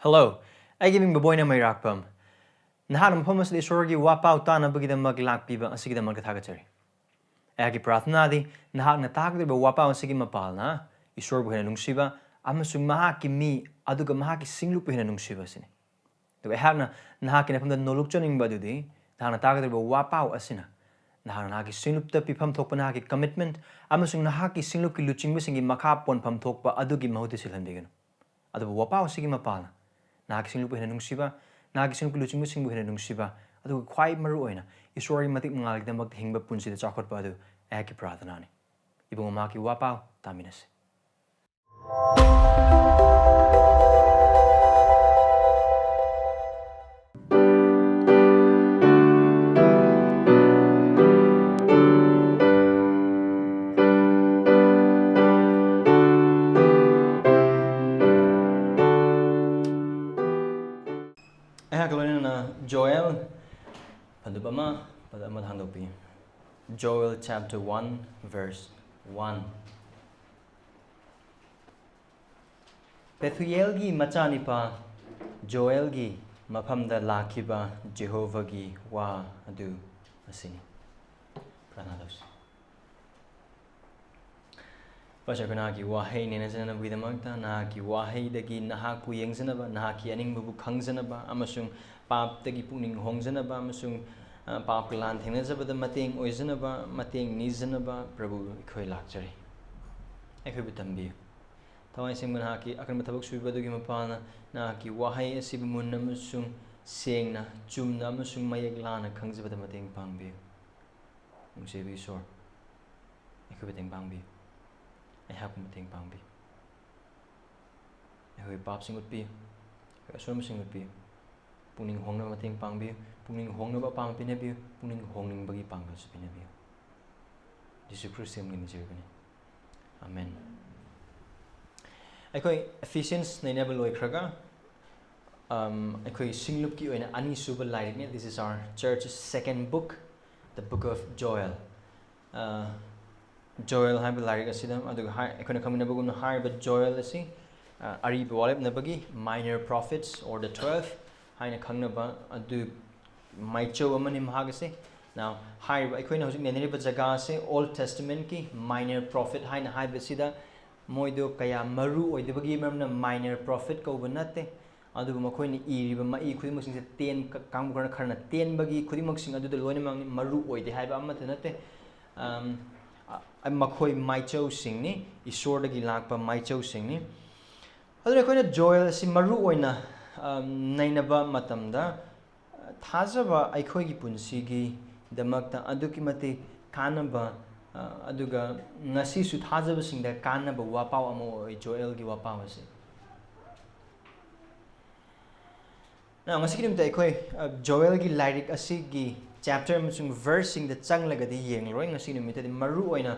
Hello, I giving baboy na may rakpam. Nahanam pamas di sorgi wapaw ta na bagida maglakpiba ang sige magkatagachari. Agi prathna di nahak na takdi ba wapaw ang sige mapal na isor buhay na nungsiba amasung mahaki mi aduga mahaki singlup buhay na nungsiba sini. Diba ehak na nahaki na pamda nolukchoning ba dudi nahak na takdi ba wapaw asina. Nahak na nahaki singlup ta pipam thok pa nahaki commitment amasung nahaki singlup ki luching ba singi makapon pam thok pa adugi mahuti silhandigan. Adu ba wapaw sige mapal na. Nakagising lupa nungsiba, nakagising lupa luching musing buhay nungsiba, adu kwai maru oina, isori matik mangalig na maghingba punsi da chakot pa adu, eki pradhana ni. Ibang umaki wapaw, taminas. Joel, Joel chapter 1 verse 1. Pethuel gi machani pa Joel gi maphamda lakiba Jehovah gi wa adu asini. Pranados. Pasakuna gi wahay ni nasana bidamagta na gi wahay dagi nahak pu yengsanaba nahaki aning bubu khangsanaba amasung pap dagi puning hongsanaba amasung pap lan thengnasaba da mateng oisanaba mateng nizanaba prabhu khoi lakchari ekhoi butambi tawai sing manhaki akan mathabak suiba dugi mapana na ki wahay asibi munna amasung sengna chumna amasung mayek lana khangjaba da mateng pangbi nungsebi sor ekhoi bateng pangbi I have mateng pangbi ekhoi pap singut pi asom singut pi puning hongna mateng pangbi puning hongna ba pang pinabi puning hongning bagi panggal sa pinabi Jesus Christ am gini jibani amen ekhoi Ephesians na inabaloy kraga ekhoi singlup ki oina ani suba light ni this is our church's second book the book of Joel Joel hai balari asidam adu hai ekhona khamina bagum na hai ba Joel asi ari walep na bagi minor prophets or the 12 hai na khangna ba adu maicho amani mahagase now hai ba ekhona hojik neneri ba jaga se Old Testament ki minor prophet hai na hai besida moido kaya maru oidebagi mamna minor prophet ko banate adu makhoi ni iri ba mai khudimok sing se 10 kangburna kharna 10 bagi khudimok sing adu de loina mang maru oide hai ba amate nate makhoi maicho sing ni isor dagi lakpa maicho sing ni adu ekhona Joel si maru oina nainaba matamda thajaba aikhoi gi punsi gi damakta aduki mate kanaba aduga ngasi su thajaba singda kanaba wapaw amo Joel gi wapaw ase na ngasi kirim ta aikhoi Joel gi lyric asi gi chapter amsung verse sing da changlagadi yengroi ngasi numita di maru oina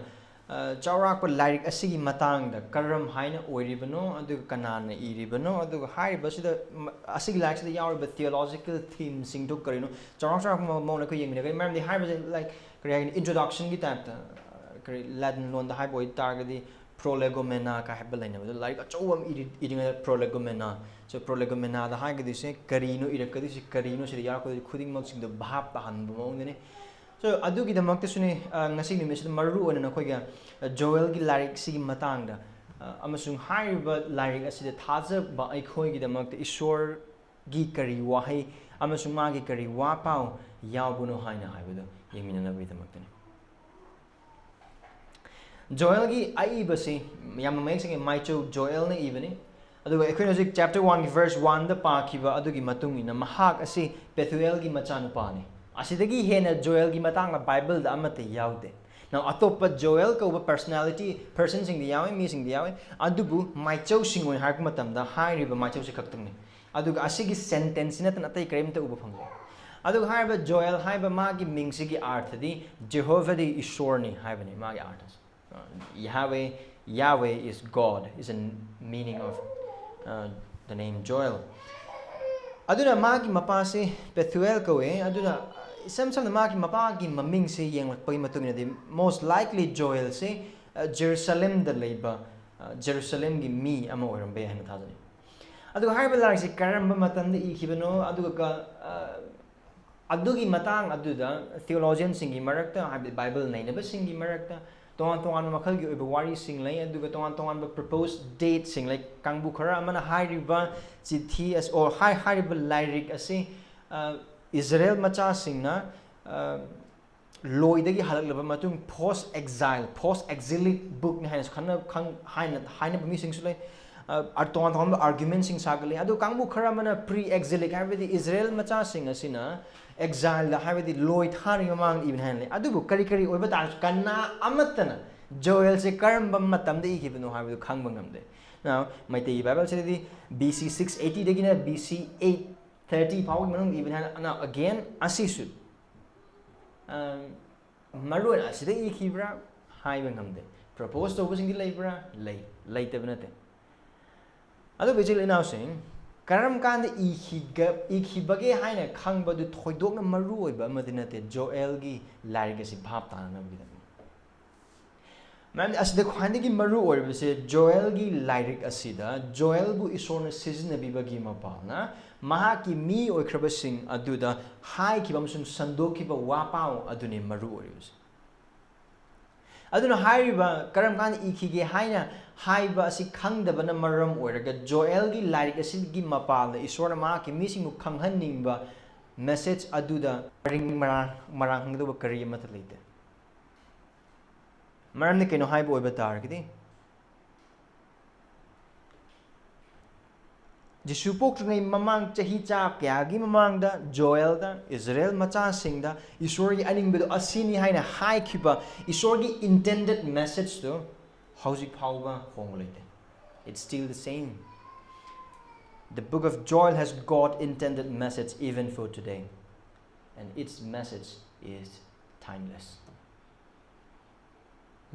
chawrakpa lyric asigi matangda karam haina oiribano adu kanana iribano adu haiba sida asigi lyrics da yawriba theological theme sing to karino chawrak mona ko yengmina kai mamdi haiba like create introduction gi type kare Latin lon da haiba oi targadi prolegomena ka haiba laina like achowam eating prolegomena so prolegomena da haigadi se karino irakadi se karino se yakko khuding mak sing da bhap ta han bumong ne so adugi damakta suni ngasi ni mesida maru ona na khoiga Joel gi lyric si matangda amasung haiba lyric asida thaja ba ai khoi gi damakta isor gi kari wahai amasung ma gi kari wa pau yawbuno haina haibada yemina na bi damakta ni Joel gi ai basi yam mayek sing maicho Joel na even aduga economic chapter 1 verse 1 da pa khiba adugi matung ina mahak asi Pethuel gi machanupa ni asidagi hena Joel gi matang na Bible da amate yaude now atopa Joel ko ba personality person sing di yawi mi sing di yawi adubu maicho sing oi hark matam da hai riba maicho se khaktung ni aduga asigi sentence na tan atai krem ta uba phang aduga hai ba Joel hai ba ma gi ming sigi arth di Jehovah di ishor ni hai ba ni ma gi arth Yahweh is God is a meaning of the name Joel aduna magi mapase Pethuel ko aduna some the magi mapagi maming se yang lakpay matung na most likely Joel se Jerusalem da leba Jerusalem gi mi ama orambe han thadani ꯑꯗꯨꯒ ꯍꯥꯏꯔꯤꯕ ꯂꯥꯏꯔꯤꯛꯁꯤ ꯀꯔꯝꯕ ꯃꯇꯝꯗ ꯏꯈꯤꯕꯅꯣ ꯑꯗꯨꯒ ꯑꯗꯨꯒꯤ ꯃꯇꯥꯡ ꯑꯗꯨꯗ ꯊꯤꯑꯣꯂꯣꯖꯤꯌꯟꯁꯤꯡꯒꯤ ꯃꯔꯛꯇ ꯍꯥꯏꯕꯗꯤ ꯕꯥꯏꯕꯜ ꯅꯩꯅꯕꯁꯤꯡꯒꯤ ꯃꯔꯛꯇ ꯇꯣꯉꯥꯟ ꯇꯣꯉꯥꯟꯕ ꯃꯈꯜꯒꯤ ꯑꯣꯏꯕ ꯋꯥꯔꯤꯁꯤꯡ ꯂꯩ ꯑꯗꯨꯒ ꯇꯣꯉꯥꯟ ꯇꯣꯉꯥꯟꯕ ꯄ꯭ꯔꯄꯣꯁ ꯗꯦꯠꯁꯤꯡ ꯂꯩ ꯀꯥꯡꯕꯨ ꯈꯔ ꯑꯃꯅ ꯍꯥꯏꯔꯤꯕ ꯆꯤꯊꯤ ꯍꯥꯏꯔꯤꯕ ꯂꯥꯏꯔꯤꯛ ꯑꯁꯤ ꯏꯖꯔꯦꯜ ꯃꯆꯥꯁꯤꯡꯅ ꯂꯣꯏꯗꯒꯤ ꯍꯜꯂꯛꯂꯕ ꯃꯇꯨꯡ ꯄꯣꯁ ꯑꯦꯛꯖꯤꯂꯤꯛ ꯕꯨꯛꯅꯤ ꯍꯥꯏꯅꯕ ꯃꯤꯁꯤꯡꯁꯨ ꯂꯩ ꯇꯣꯉꯥꯟ ꯇꯣꯉꯥꯟꯕ ꯑꯥꯔꯒꯨꯃꯦꯟꯁꯤꯡ ꯁꯥꯒꯠꯂꯤ ꯑꯗꯨ ꯀꯥꯡꯕꯨ ꯈꯔ ꯑꯃꯅ ꯄ꯭ꯔꯤ ꯑꯦꯛꯖꯤꯂꯤꯛ ꯍꯥꯏꯕꯗꯤ ꯏꯖꯔꯦꯜ ꯃꯆꯥꯁꯤꯡ ꯑꯁꯤꯅ ꯑꯦꯛꯖꯥꯏꯜꯗ ꯍꯥꯏꯕꯗꯤ ꯂꯣꯏ ꯊꯥꯔꯤꯉꯩ ꯃꯃꯥꯡꯗ ꯏꯕꯅꯤ ꯍꯥꯏꯅ ꯂꯩ ꯑꯗꯨꯕꯨ ꯀꯔꯤ ꯑꯣꯏꯕ ꯇꯥꯔꯁꯨ ꯀꯅꯥ ꯑꯃꯠꯇꯅ ꯖꯣꯌꯦꯜꯁꯦ ꯀꯔꯝꯕ ꯃꯇꯝꯗ ꯏꯈꯤꯕꯅꯣ ꯍꯥꯏꯕꯗꯨ ꯈꯪꯕ ꯉꯝꯗꯦ ꯃꯩꯇꯩꯒꯤ ꯕꯥꯏꯕꯜꯁꯤꯗꯗꯤ BC 680ꯗꯒꯤꯅ BC 830 ꯐꯥꯎꯒꯤ ꯃꯅꯨꯡꯗ ꯏꯕꯅꯤ ꯍꯥꯏꯅ ꯑꯒꯦꯟ ꯑꯁꯤꯁꯨ ꯃꯔꯨꯑꯣꯏꯅ ꯑꯁꯤꯗ ꯏꯈꯤꯕ꯭ꯔꯥ ꯍꯥꯏꯕ ꯉꯝꯗꯦ ꯄ꯭ꯔꯄꯣꯁ ꯇꯧꯕꯁꯤꯡꯗꯤ ꯂꯩꯕ꯭ꯔꯥ ꯂꯩꯇꯕ ꯅꯠꯇꯦ ꯑꯗꯨꯕꯨ ꯏꯆꯤꯜ ꯏꯅꯥꯎꯁꯤꯡ ꯀꯔꯝ ꯀꯥꯟꯗ ꯏꯈꯤꯕꯒꯦ ꯍꯥꯏꯅ ꯈꯪꯕꯗꯨ ꯊꯣꯏꯗꯣꯛꯅ ꯃꯔꯨ ꯑꯣꯏꯕ ꯑꯃꯗꯤ ꯅꯠꯇꯦ ꯖꯣꯑꯦꯜꯒꯤ ꯂꯥꯏꯔꯤꯛ ꯑꯁꯤ ꯚꯥꯞ ꯇꯥꯅꯅꯕꯒꯤꯗꯃꯛ ꯃꯔꯝꯗꯤ ꯑꯁꯤꯗ ꯈ꯭ꯋꯥꯏꯗꯒꯤ ꯃꯔꯨ ꯑꯣꯏꯔꯤꯕꯁꯦ ꯖꯣꯑꯦꯜꯒꯤ ꯂꯥꯏꯔꯤꯛ ꯑꯁꯤꯗ ꯖꯣꯑꯦꯜꯕꯨ ꯏꯁꯣꯔꯅ ꯁꯤꯖꯤꯟꯅꯕꯤꯕꯒꯤ ꯃꯄꯥꯜꯅ ꯃꯍꯥꯛꯀꯤ ꯃꯤ ꯑꯣꯏꯈ꯭ꯔꯕꯁꯤꯡ ꯑꯗꯨꯗ ꯍꯥꯏꯈꯤꯕ ꯑꯃꯁꯨꯡ ꯁꯟꯗꯣꯛꯈꯤꯕ ꯋꯥꯄꯥꯎ ꯑꯗꯨꯅꯤ ꯃꯔꯨ ꯑꯣꯏꯔꯤꯕꯁꯦ ꯑꯗꯨꯅ ꯍꯥꯏꯔꯤꯕ ꯀꯔꯝ ꯀꯥꯟꯗ ꯏꯈꯤꯒꯦ ꯍꯥꯏꯅ ꯍꯥꯏꯕ ꯑꯁꯤ ꯈꯪꯗꯕꯅ ꯃꯔꯝ ꯑꯣꯏꯔꯒ ꯖꯣꯑꯦꯜꯒꯤ ꯂꯥꯏꯔꯤꯛ ꯑꯁꯤꯒꯤ ꯃꯄꯥꯜꯗ ꯏꯁꯣꯔꯅ ꯃꯍꯥꯛꯀꯤ ꯃꯤꯁꯤꯡꯕꯨ ꯈꯪꯍꯟꯅꯤꯡꯕ ꯃꯦꯁꯦꯖ ꯑꯗꯨꯗ ꯃꯔꯥꯡ ꯍꯪꯒꯗꯧꯕ ꯀꯔꯤ ꯑꯃꯠꯇ ꯂꯩꯇꯦ ꯃꯔꯝꯗꯤ ꯀꯩꯅꯣ ꯍꯥꯏꯕ ꯑꯣꯏꯕ ꯇꯥꯔꯒꯗꯤ ꯖꯤꯁꯨ ꯄꯣꯛꯇ꯭ꯔꯤꯉꯩ ꯃꯃꯥꯡ ꯆꯍꯤ ꯀꯌꯥꯒꯤ ꯃꯃꯥꯡꯗ ꯖꯣꯑꯦꯜꯗ ꯏꯖꯔꯦꯜ ꯃꯆꯥꯁꯤꯡꯗ ꯏꯁꯣꯔꯒꯤ ꯑꯅꯤꯡꯕꯗꯨ ꯑꯁꯤꯅꯤ ꯍꯥꯏꯅ ꯍꯥꯏꯈꯤꯕ ꯏꯁꯣꯔꯒꯤ ꯏꯟꯇꯦꯟꯗꯦꯠ ꯃꯦꯁꯦꯖꯇꯨ how's it? It's still the same. The book of Joel has God intended message even for today, and its message is timeless.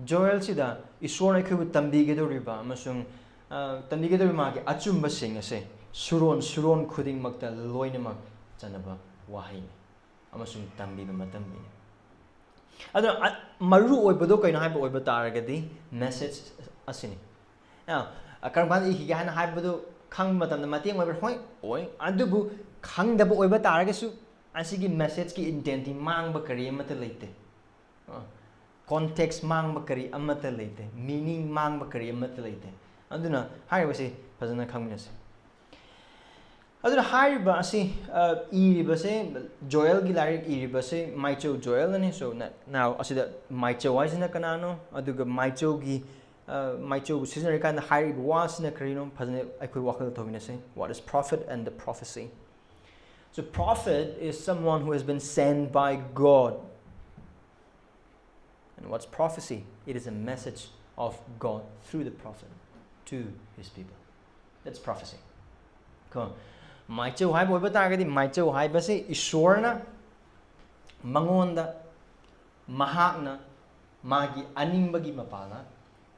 Joel sida Ishwarna khu tambigedoriba amasung tambigedori magi achumba sing ase suron khuding makta loinamak chanaba wahai amasung tambiba matambi adu maru oibado kaino haiba oiba taragadi message asini karamban iki gana haibadu khang matamda mateng oiba hoi oi adubu khangdaba oiba taragasu asigi message ki intent mangba kari amata leite context mangba kari amata leite meaning mangba kari amata leite aduna haibase fazana khangminase aduna haiba asi iribase Joel gi larik iribase Maicho Joel ani so now asida Maicho waisina kanano aduga Maicho gi Maicho season kan haib wasina karino fazana aikoi wakal thominase what is prophet and the prophecy. So prophet is someone who has been sent by God. And what's prophecy? It is a message of God through the prophet to his people. That's prophecy. Come on. Maicho hai boy batagadi Maicho hai base Ishwarna mangonda mahakna magi animbagi mapana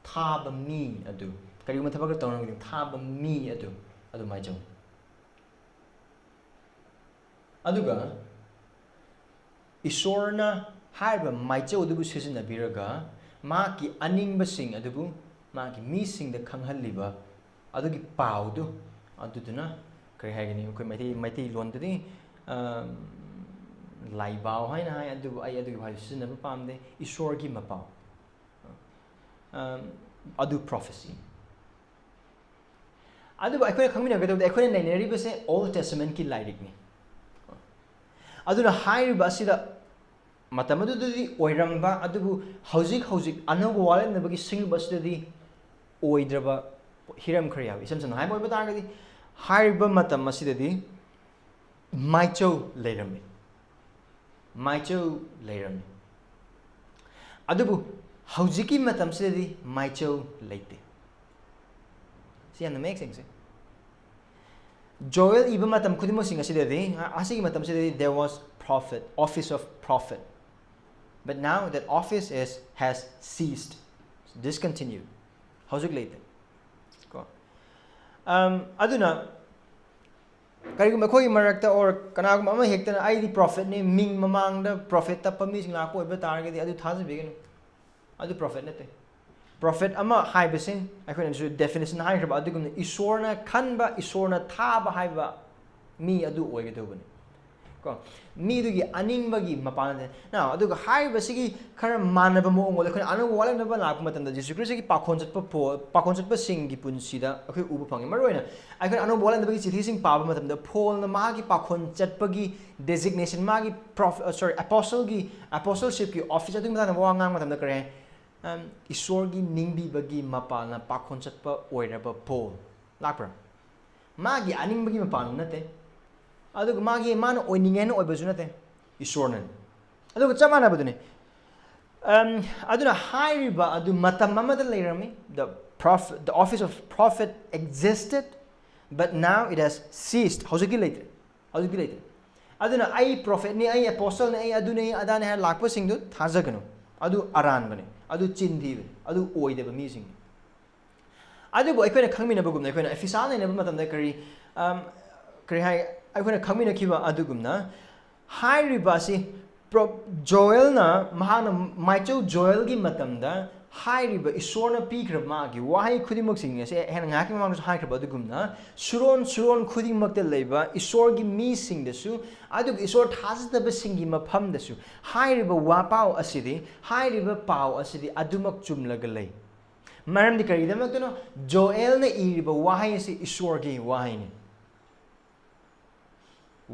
thaba mi adu kariguma thabak tawna thaba mi adu Maicho aduga Ishwarna haiba Maicho adubu sizinabiraga maki aningba sing adubu maki mi sing da khanghalliba adugi paudu aduduna kari haigani koi maiti lon tadi laibao haina hai adubu ai adugi bhai sizinaba pamde Ishwar gi mapau adu prophecy adubu aikoi khangmina gadabde aikoi nainaribase Old Testament ki lairikni aduna hairiba asida matamadudi oiramba adubu hojik anaba walenabagi singba asidadi oidraba hiram khriya isamsan haiba oiba targadi hairiba matam asidadi Maicho leirami adubu hojiki matam sidadi Maicho leite see and make sense. Joel even matam kudimo singa sidadi asigi matam sidadi there was prophet office of prophet but now that office has ceased discontinued how's it later ko aduna karigum khoi marakta or kanagum ama hektana ai di prophet ne ming mamang da prophet tapami sing la ko ba targadi adu thaji begin adu prophet nate prophet ama haibase akhona definition haikraba adugum isorna khanba isorna thaba haiba mi adu oigadobani ko mi dugi aningbagi mapana na aduga haibasigi khara manaba mo ngol akhona anu wala na ba lak matam da Jesus Christ gi pakon chat pa singi punsida akhoi ubu phangi maroina akhona anu wala na bagi chithi sing paba matam da phol na ma gi pakon chat pagi designation ma gi apostleship gi office adu mata na wa ngang matam da kare isor gi ningbi bagi mapa na pakon chat pa oiraba phol lakpra ma gi aningbagi mapa nate aduga magi man oiningen oibasu nate isornan aduga chamana badune aduna hairiba adu matam mamada leirami the office of prophet existed but now it has ceased howsiki later aduna ai prophet ni ai apostle ni ai aduna ai adana ha lakpa singdu thajaganu adu aran bane adu chindi adu oideba mi sing adu boy koina khangmina bagumna koina official ne ba matam da kari hai akhona khamina kiba adugumna hairiba si Joel na mahana maichau Joel gi matamda hairiba isorna pikrab ma gi wahai khudimok sing se hen nga ki mamang hai krab adugumna suron khudimak te leiba isor gi mi sing desu adug isor thasda ba sing gi mapham desu hairiba wa pau asidi hairiba pau asidi adumak chumlaga lei maram di kari damak no Joel na iriba wahai si isor gi wahai ni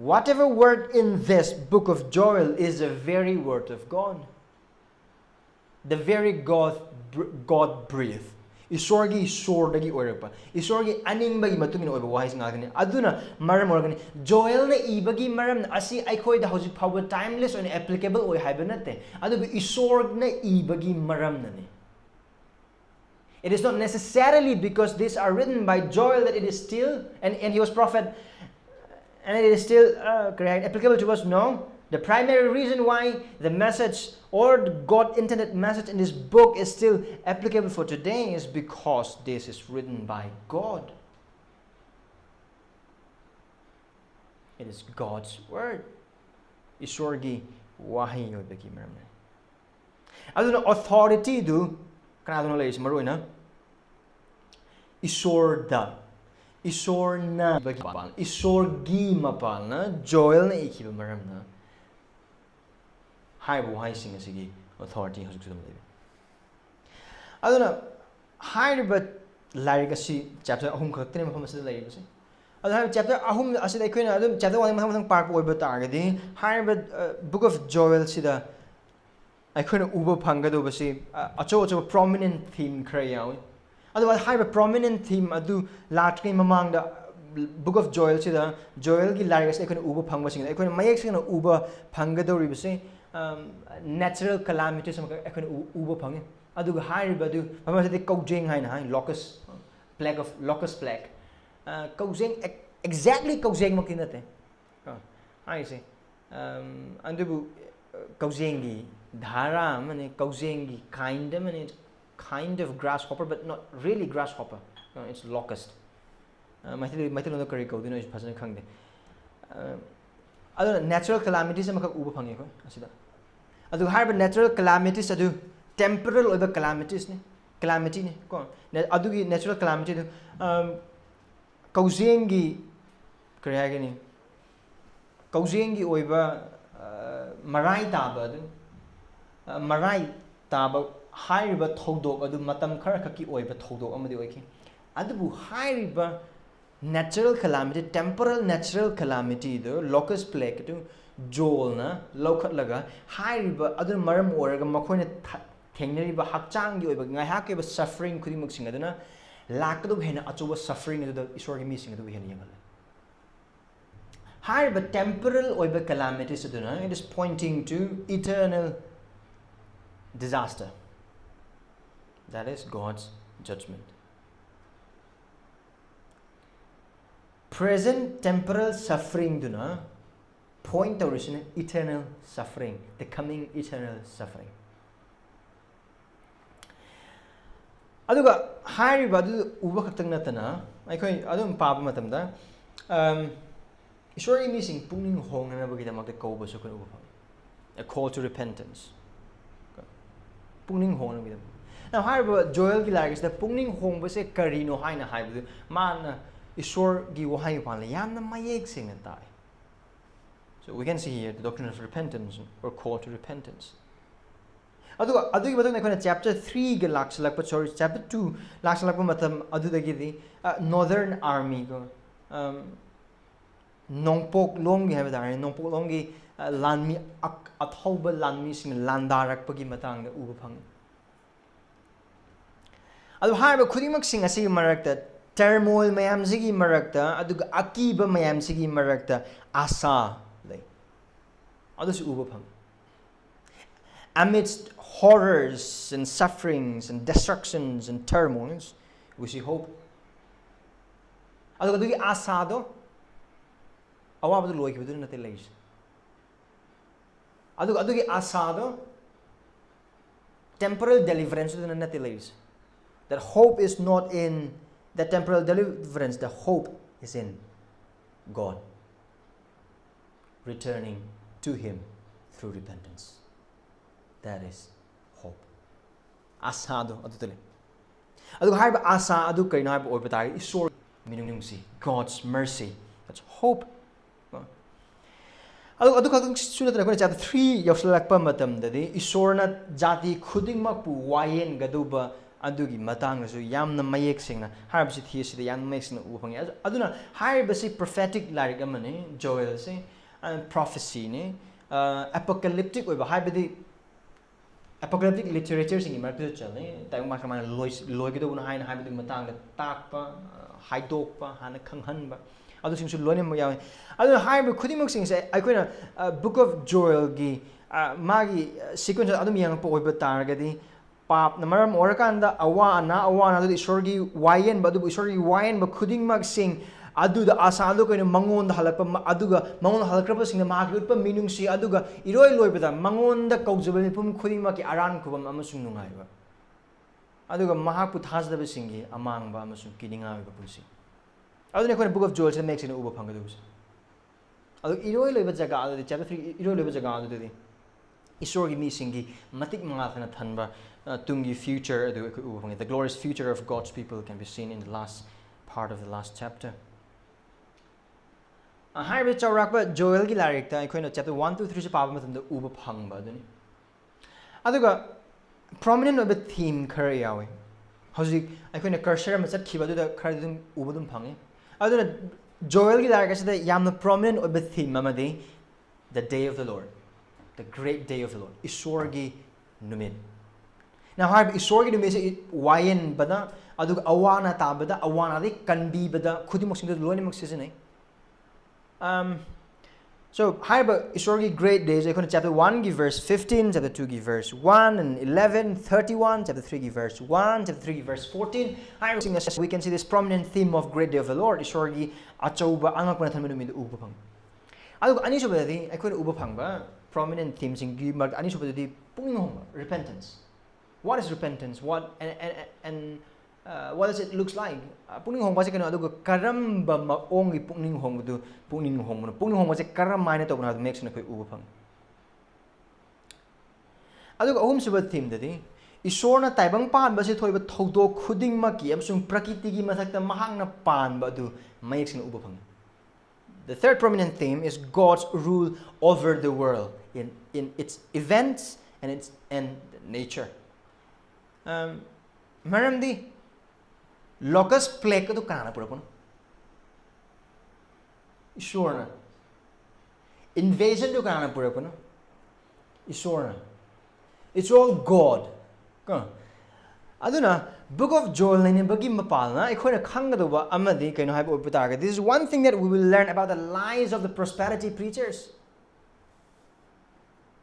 whatever word in this book of Joel is the very word of God. The very God breathed. Isorgi sordagi oirapa. Isorgi aningbagi matungin oiba wahai ngagani. Aduna maram organi. Joel na ibagi maram asi aikoi da hojik power timeless or applicable oi haiba nate. Adu isorg na ibagi maram nani. It is not necessarily because these are written by Joel that it is still and he was prophet. And it is still applicable to us? No. The primary reason why the message or the God intended message in this book is still applicable for today is because this is written by God. It is God's word. Isorgi wahi yobeki maramne. Aduna authority do kana aduna leis maruina. Isorda. Isor na bagipal isor gi mapal na Joel na ikiba maram na haibu hai sing asigi authority hasuk sudam lebe aduna haiba lyric asi chapter ahum khaktene mafam asida lyric asi aduna chapter ahum asidaikoina adum chapter 1 mathang park oiba targadi haiba book of Joel sida aikoina uba phangado basi acho prominent theme khra yawi otherwise high prominent theme adu last game among the book of Joel sida Joel gi lyrics ekona uba phangba sing ekona mayek sing na uba phanggadori base natural calamities ekona uba phange adu high badu phamase de kaujeng haina hai locust plague kaujeng exactly kaujeng makinate hai se andubu kaujeng gi dhara mane kaujeng gi kind of grasshopper, but not really grasshopper. No, it's locust. Maithil no kari ko dino is phasana khangde. Adu natural calamities am ka uba phange ko asida. Adu harba natural calamities adu temporal oiba calamities ne calamity ne ko adu gi natural calamity du kauzengi kari hagani kauzengi oiba marai taba adu marai taba hairiba thodok adu matam khara khaki oiba thodok amadi oiki adubu hairiba natural calamity temporal natural calamity do locust plague to Joel na lokhat laga hairiba adu maram oraga makoina thengnariba hakchang gi oiba ngai hakiba suffering khudimuk sing aduna lakadu hena achuba suffering adu isorgi mi sing adu hena yangal hairiba temporal oiba calamities aduna it is pointing to eternal disaster. That is God's judgment. Present temporal suffering do na point to eternal suffering, the coming eternal suffering. Aduga hairiba adu uba khaktang natana aikoi adum paba matamda isori missing pungning hong na bagi damak ko basu ko uba a call to repentance. Pungning hong na bagi Now, however, Joel ki larik is the pungning hong base karino haina haibu man isor gi wahai pan yam na mayek sing and tai. So we can see here the doctrine of repentance or call to repentance. Adu batang na kona chapter 3 ge laksalak sorry chapter 2 laksalak matam adu dagi di northern army go nongpok long gi have da nongpok long gi lanmi athoba lanmi sing landarak pagi matang da uba phang. Adu harba khudimak sing asi marakta turmoil mayam sigi marakta adu akiba mayam sigi marakta asa lay. Adu si uba phang. Amidst horrors and sufferings and destructions and turmoils, we see hope. Adugi asado awabadu loy ki bidu nate leis. Adugi asado temporal deliverance bidu nate leis. That hope is not in the temporal deliverance. The hope is in God returning to Him through repentance. That is hope. Asa do adu tele. Adu haiba asa adu kaina haiba oi batai isor meaning si God's mercy. That's hope. Adu kadung sudah tera chapter 3 yauslakpa matam dadi isorna jati khudingmak pu wayen gaduba adugi matang nasu yamna mayek singna harba si thi si yamna mayek singna u phangi aduna harba si prophetic lyric amane Joel si prophecy ne apocalyptic oiba harba di apocalyptic literature sing market chale tai ma kama loi gido na haina habi matang da takpa haidokpa hana khanghanba adu sing su loine mo yawe adu haibu khudimok sing se aikoina book of Joel gi magi sequence adu miyang po oiba targadi pap na maram orakanda awana adu isorgi wayen badu isorgi wayen ba khudingmak sing adu da asalo ko mangon da halakpa aduga mangon halakrapa sing ma utpa meaning si aduga iroi loibada mangon da kaujaba pum khudima ki aran khubam amasung nungai ba aduga mahapu thasda singi amang ba amasung kininga ba punsi adu ne ko book of Joel se makes in uba phangadu adu iroi loiba jaga adu chapter 3 iroi loiba jaga adu de isorgi mi singi matik manga thana thanba tungi future adu ko uba phangi the glorious future of God's people can be seen in the last part of the last chapter. Haiba chawrakpa Joel gi larik ta aikoina chapter 1 to 3 se paba matam da uba phangba aduni aduga prominent of a theme khara yawe hauji aikoina cursor ma chat khiba da khara dum uba dum phangi aduna Joel gi larik se da yamna prominent of a theme amadi the day of the Lord, the great day of the Lord, isorgi numit. Now haiba isorgi numit se wayen bada aduga awana tabada awana de kanbi bada khudimok sing da loinimok season so haiba isorgi great days I chapter 1 give verse 15 chapter 2 give verse 1 and 11 31 chapter 3 give verse 1 chapter 3 give verse 14 we can see this prominent theme of great day of the Lord isorgi achauba angakna thanmenu mi uba phang adu ani sobadi I uba phangba prominent themes in gi mag ani sobadi punging repentance. What is repentance? What and what does it looks like? Pungning hong base kano aduga karamba maong gi pungning hong du pungning hong base karam mine to na makes na koi uba phang aduga ohum suba theme dadi isorna taibang pan base thoiba thodo khuding ma ki amsung prakriti gi mathakta mahangna pan ba du makes na uba phang. The third prominent theme is God's rule over the world in its events and its nature. Maramdi locust plague to kana purapon isorna invasion to kana purapon isorna it's all God aduna book of Joel ne bagi mapalna aikoina khanggadoba amadi kaino haiba oputaga. This is one thing that we will learn about the lies of the prosperity preachers,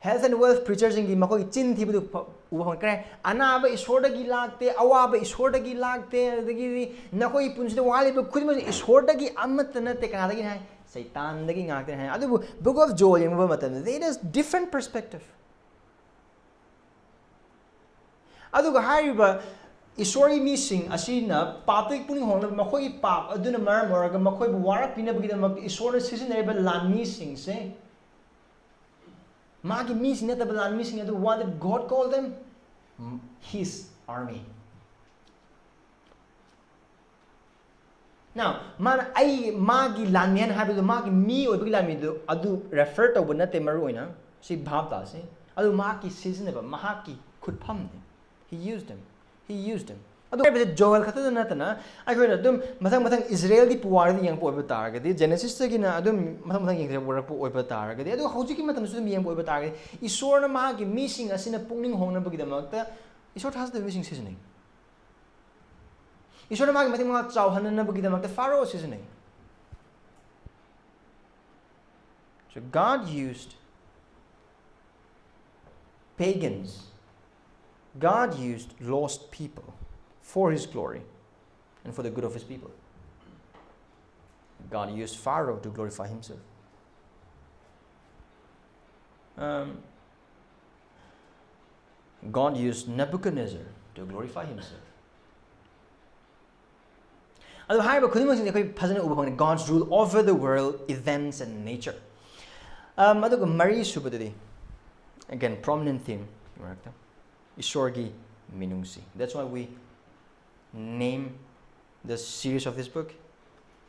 health and wealth preachers ingi makoi chin thibu uba kare anaba isorda gi lagte awaba isorda gi lagte adagi nakoi punsida wali ba khudima isorda gi amatna te kana dagi hai satan dagi ngakte hai adu book of Joel yengba matam there is different perspective adu ga haiba isori missing asina patik puning hong makoi pap aduna maram oraga makoi bu warak pina bagi mak isora season ba lan missing se magi missing at the lan missing at what did God call them? His army. Now, magi lanmian habito magi mi oibagi lanmi adu refer to bunate maruina si bhabta si adu maki season ba mahaki khutpham he used them adu Joel khata natana akhoi dum mathang Israel di puwar di yang poiba targadi Genesis gi na adum mathang yang warak po oiba targadi adu hojiki matam su yang poiba targadi isor na magi missing asina pungning hongna bagi damakta isor has the missing seasoning. Isor magi mating mga chawhanan na bagi damakta Pharaoh seasoning. So God used pagans. God used lost people for His glory and for the good of His people. God used Pharaoh to glorify Himself. God used Nebuchadnezzar to glorify Himself. God's rule over the world, events, and nature. Again, prominent theme. Ishorgi Minungsi. That's why we name the series of this book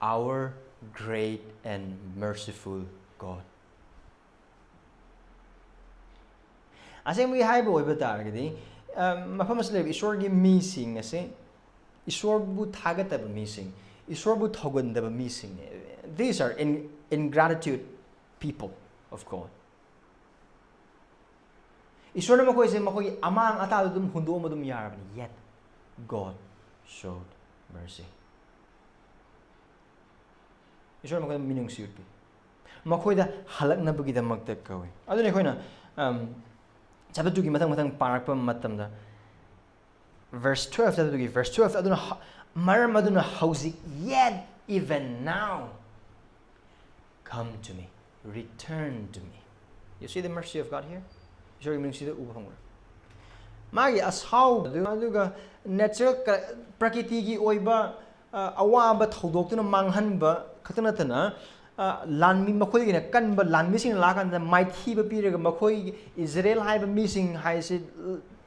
Our Great and Merciful God. As we have over targeti, Mafamaslev Ishorgi missing, Ishorbu Tagataba missing, Ishorbu Togundaba missing. These are ingratitude people of God. Ishor na makoy makoy amang atado dum hundo mo dum yarabni, yet God showed mercy. Ishor makoy minung siyupi. Makoy da halak na bagi da magtag kawi. Ado ni koy na chapter 2 gi matang parak pa matam da verse 12 chapter 2 gi verse 12 ado na maram ado na hauzik, yet even now come to me, return to me. You see the mercy of God here? Sorry, sida ubahangor. Magi ashaw aduga natural prakriti gi oiba awaba thodok na manghanba khatanatana lanmi makhoi gi na kanba lanmi sing la kan da maithi ba piraga makhoi Israel haiba missing haise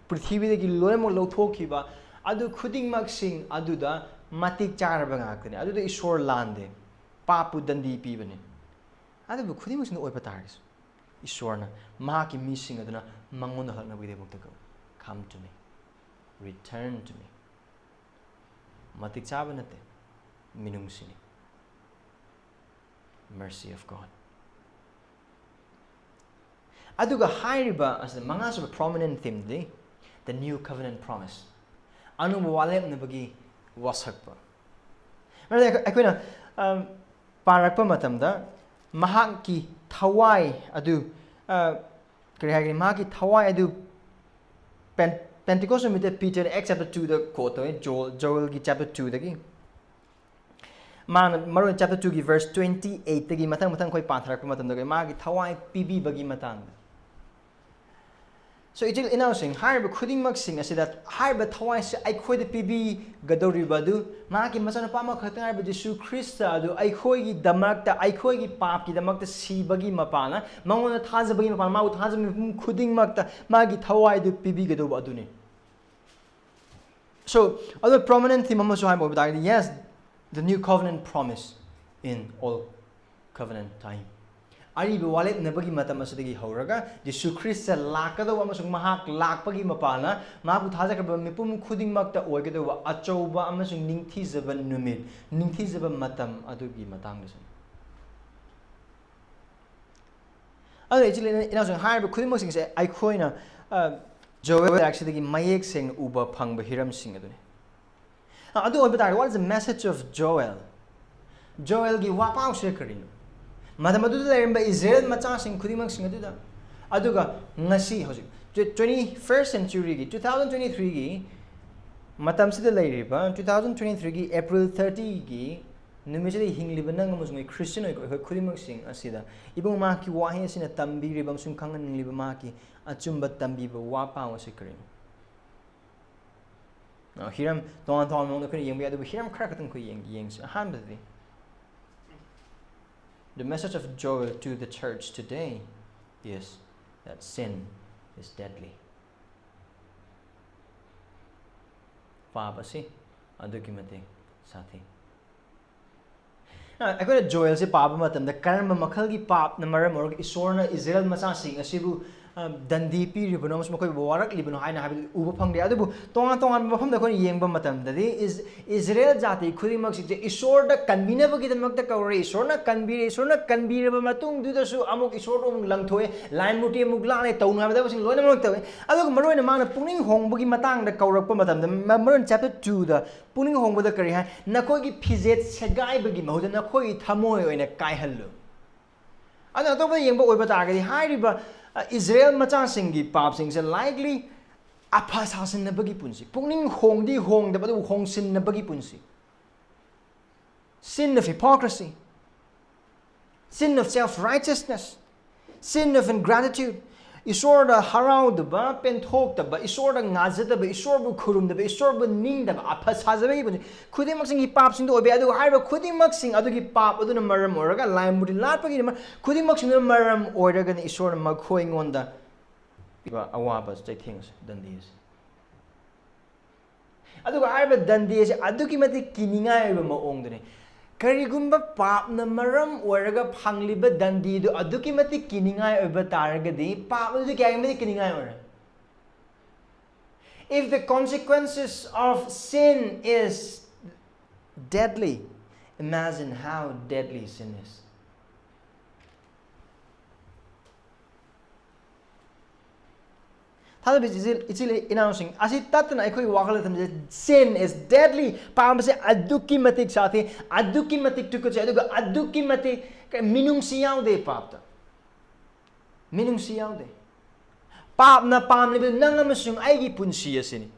prithvi gi loemo lothokhi ba adu khuding mak sing aduda matik charba ngakne aduda ishor lande papu dandi pi bane adu khuding mak sing oiba taris Ishorna mahaki missing aduna mangona halna bide bukta ko, come to me, return to me. Matik chabanate minungsini. Mercy of God. Aduga hairiba as the mangas of a prominent theme di the new covenant promise. Anu walem na bagi wasakpa. Mara akoina parakpa matamda mahaki Thawai adu kari hagi magi Thawai adu Pentecost mit Peter Acts chapter 2 the quote Joel gi chapter 2 dagi man maru chapter 2 gi verse 28 dagi matang koi panthrak matam dagi magi Thawai pibi bagi matang. So itil announcing harba khuding mak sing asida harba Thawai se ai khoi de pibi gadori badu magi masana pama khatang harba Jesu Christ adu ai khoi gi damakta ai khoi gi pap gi damakta si bagi mapana mangona thaja bagi mapana mau thaja khuding makta magi Thawai du pibi gado aduni. So other prominent theme amaso harba badai, yes, the new covenant promise in all covenant time. Ariba wallet nebagi matam asadagi horaga Jesu Christ sa lakado amasung mahak lakpagi mapana mabu thaja ka mipum khuding makta oigado wa achouba amasung ningthizaba numit ningthizaba matam adugi matang dasun adu actually ina sung harba khuding mosing se ai khoina Joel actually gi mayek sing uba phangba hiram sing aduni adu oiba what is the message of Joel gi wapau se karino Madamadu lerba Israel machasing khudimang sing aduda aduga ngasi hoji 21st century gi 2023 gi matam sida lerba 2023 gi April 30 gi numisali hingliba nang amusung Christian oi khudimang sing asida ibung ma ki wahi asina tambi ribam sung khangan liba ma ki achumba tambi ba wapa wasikrin now hiram don mong ko yeng bi adu hiram krakatan ko yeng hanbadi. The message of Joel to the church today is that sin is deadly. पाप असी अदुकी मते साथी अखोई Joel से पाप मतम the कर्म मखल की पाप न मरम और ईश्वर न इजराइल मचा सिंग असिबु दंदी पीरिबनो मस मखोई वारक लिबनो हाइना हाबि उबो फंगदे अदुबु तोंगा तोंगा मफम द खोई येंगबा मतम ददि इजराइल जाति खुदिमक सिजे ईश्वर द कन्वीनबगी दमक द कौरे ईश्वर न कन्वीरब मतुंग दुदसु अमुक ईश्वर अमुक लंगथोए लाइन मुटी अमुक लाने तौनु हाबदा बसिंग लोइना मक तवे अदुग मरोइना माना पुनिंग होंगबगी मतंग द कौरकप मतम द मरन चैप्टर 2 द पुनिंग होंगबद करी हाय नखोई फिजेट सेगाइबगी महुद नखोई थमोय ओइना कायहल्लु अदु अतोब येंगबा ओइबा तागदि हाइरिबा इजराइल मचा सिंगी पाप सिंग से likely अफा सासिनबगी पुंसी पुनिंग होंगदी होंगदबदु होंगसिनबगी पुंसी sin of hypocrisy, sin of self-righteousness, sin of ingratitude. Ishor da haraudaba penthokdaba ishor da ngazadaba ishor bu khurumdaba ishor bu ningdaba aphasazabe bu khudimak sing hi pap sing do obe adu haiba khudimak sing adu gi pap adu na maram oraga laim mudi latpagi na khudimak sing na maram oraga ni ishor ma khoing on da biba awaba stai things dandis adu haiba dandis adu ki mati kininga ba ma ongdene करिगुंबा पापना मरम ओरगा फंगलिबा दंदी दु अदुकी मति किनिंगाय ओबा तारगदि पाप दु क्या मति किनिंगाय ओर if the consequences of sin is deadly imagine how deadly sin is थादा इचिले इनाउंसिंग असि ततना अखोई वाखल थम sin is deadly पाम से अदुकी मतिक साथे अदुकी मतिक टुको छ अदुगा अदुकी मतिक मिनुंगसि याउदे पाप त मिनुंगसि याउदे पाप न पाम ले नंग अमसुंग आइगी पुंसी असिनी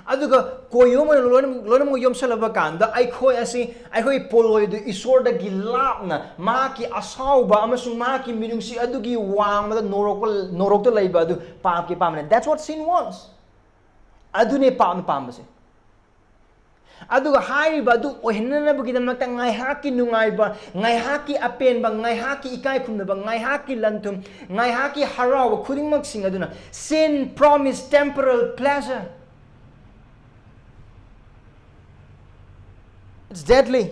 अदुगा कोयो म लोन म योमसलबा कांदा अखोई असि अखोई पोलोय दु ईश्वर द गि लापना मा की असाउबा अमसुंग मा की मिनुंगसि अदुगी वांग म नोरोक त लैबा अदु पाप के पामने that's what sin wants adune palm से अदुगा हाइबा दु ओहननबगी दमक ngaihaki nungaiba ngaihaki apenba ngaihaki ikai khumnaba ngaihaki lantum ngaihaki harawa khudingmak sing aduna sin promise temporal pleasure it's deadly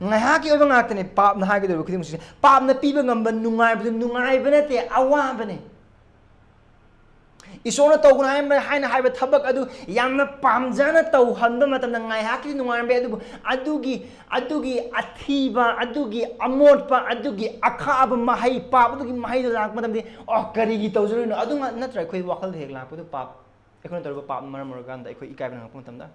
ngaihaki oba ngaktene paap na hagi do khuding sing paap na piba ngamba nungaiba nate awa bane ईश्वर तौगुन हाइना हाइबा थबक अदु यामना पामजाना तौ हनबा मतमना ngaihaki nungarbe अदुगी अथीबा अदुगी अमोटपा अदुगी अखाबा महै पाप अदुगी महै दो लाक मतमदि ओ करिगी तौजरुन अदु नत्र खोइ वखल हेक लाकपदु पाप एखोन तरबा पाप मरम मरगांदा एखोइ इकाइबा ngak मतमदा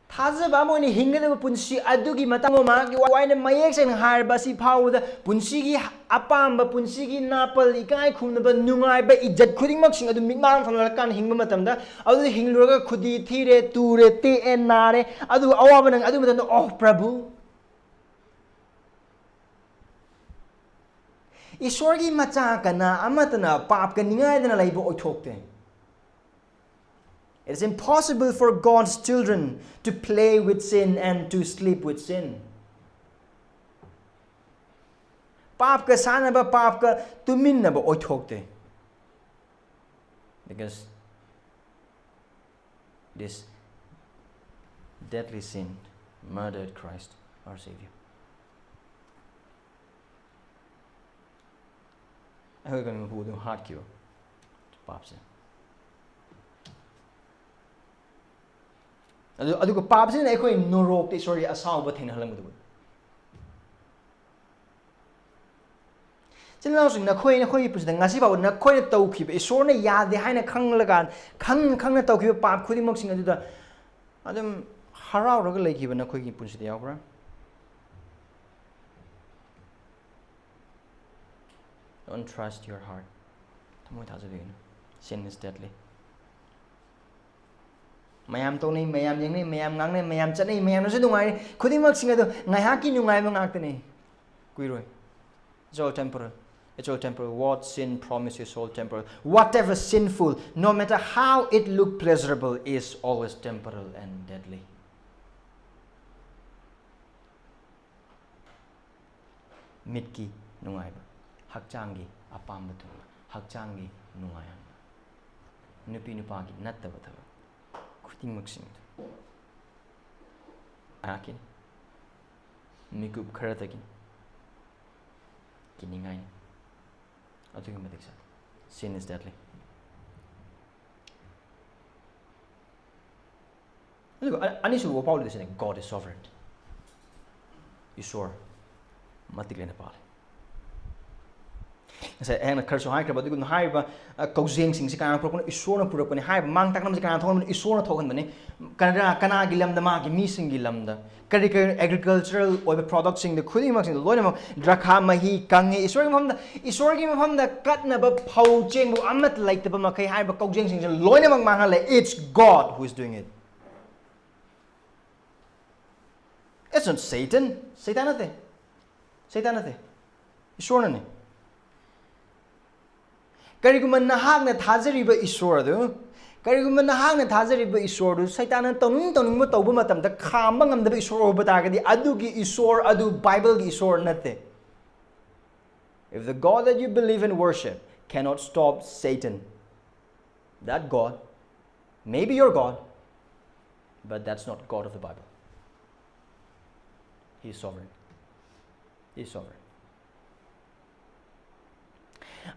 थाजबा मोनि हिंगदब पुंसी अदुगी मतंगो मागी वाइना मयेक सेन हारबा सि फाउदा पुंसीगी अपामबा पुंसीगी नापल इकाई खुमनबा नुंगाइबा इज्जत खुदिंगमक सिंग अदु मिंगमांग फंगला कान हिंगबा मतमदा अदु हिंगलुरगा खुदी थीरे तुरे ते एन नारे अदु अवाबा नंग अदु मतंदा ओह प्रभु ईश्वरगी मचा कना अमतना पाप का निंगाइदना लैबो ओथोकते It is impossible for God's children to play with sin and to sleep with sin. पाप का सानबा पाप का तुमिनबा ओथोकते because this deadly sin murdered Christ our Savior. I can who do hard cure पाप से अदुग पाप से अखोई नोरोक ते सॉरी असाउब थेन हलंगदु चिनाउसिंग नखोई नखोई पुसदा ngasi बाव नखोई तौखिब ईश्वरने यादे हाइना खंगलगान खंगना तौखिब पाप खुदिमक सिंग अदुदा अदम हराउरग लैखिब नखोई पुंसिदा यावब्रा Don't trust your heart. Thamoi thajabegin. Sin is deadly. Mayam toni, mayam yengne, mayam ngangne, mayam chane, mayam no se dungai. Khudimak singa do ngaihaki nungai ma ngaktane. Kuiroi. It's all temporal. It's all temporal. What sin promises is all temporal. Whatever sinful, no matter how it look pleasurable, is always temporal and deadly. Mitki nungai ba. Hakchangi apam betul hakchangi nungayan nupi nupagi nattaba thaba khudingmaksing akin mikup kharatagi kiningai adugi matik sa sin is deadly anisu Paul is saying God is sovereign Isor matiklena pal say and kharso hai kraba dugun hai ba kaujeng sing sikana propon Isor na purakoni hai mang taknam sikana thon Isor na thogan bani kana gilam da ma gi mi sing gilam da kari agricultural oil products sing the khudi mak sing the loina drakha mahi kange Isor gi mafam da katna ba phau cheng bu amat like the ba makai hai ba kaujeng sing loina mak ma le it's God who is doing it. It's not Satan. Satan ate. Satan ate. Isor na ni. Kariguma nahag na thajari ba Isor do. Kariguma nahag na thajari ba Isor do. Satan na tonung mo tawba matam da khamba ngamda ba Isor ba tagadi adu gi Isor adu Bible gi Isor nate. If the God that you believe and worship cannot stop Satan, that God may be your God, but that's not God of the Bible. He is sovereign. He is sovereign.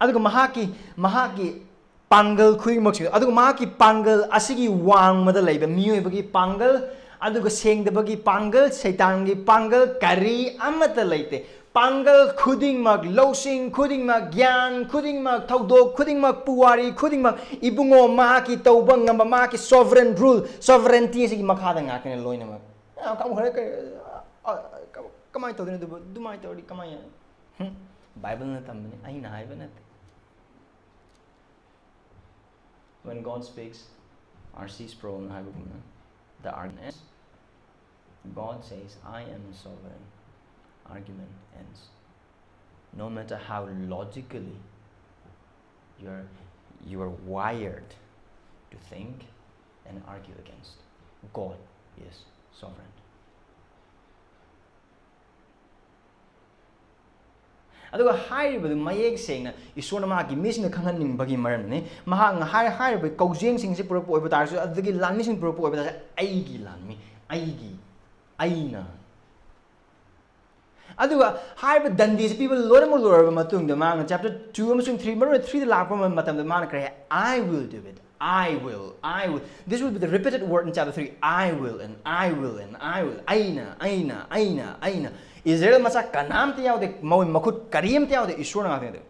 Aduga mahaki pangal khuymak aduga mahaki pangal asigi wang mada leiba miyoy bagi pangal aduga seng da bagi pangal Satan gi pangal kari amata leite pangal khuding mak losing khuding mak gyan khuding mak thaudok khuding mak puwari khuding mak ibungo mahaki tawba ngamba mahaki sovereign rule sovereignty sigi makhada ngakene loina mak kam khare kamai to do my to kamai Bible na tambani aina haiba nat when God speaks RC's pro na haiba gumna the argument God says I am sovereign argument ends no matter how logically you are wired to think and argue against God is sovereign. Aduga hairibadu mayek sengna Isor ma gi mising khangan ning bagi maram ne maha nga hairibu kaujeng sing se purok oiba tar su adagi lanmi sing purok oiba tar ai gi lanmi ai gi aina aduga hairibu dandi se people lorba matung da mang chapter 2 amasung 3 mar 3 da lakpa matam da man kare I will do it I will this will be the repeated word in chapter 3 I will and I will and I will aina Israel masa kanam te yaude mau makut karim te yaude Isor na ngade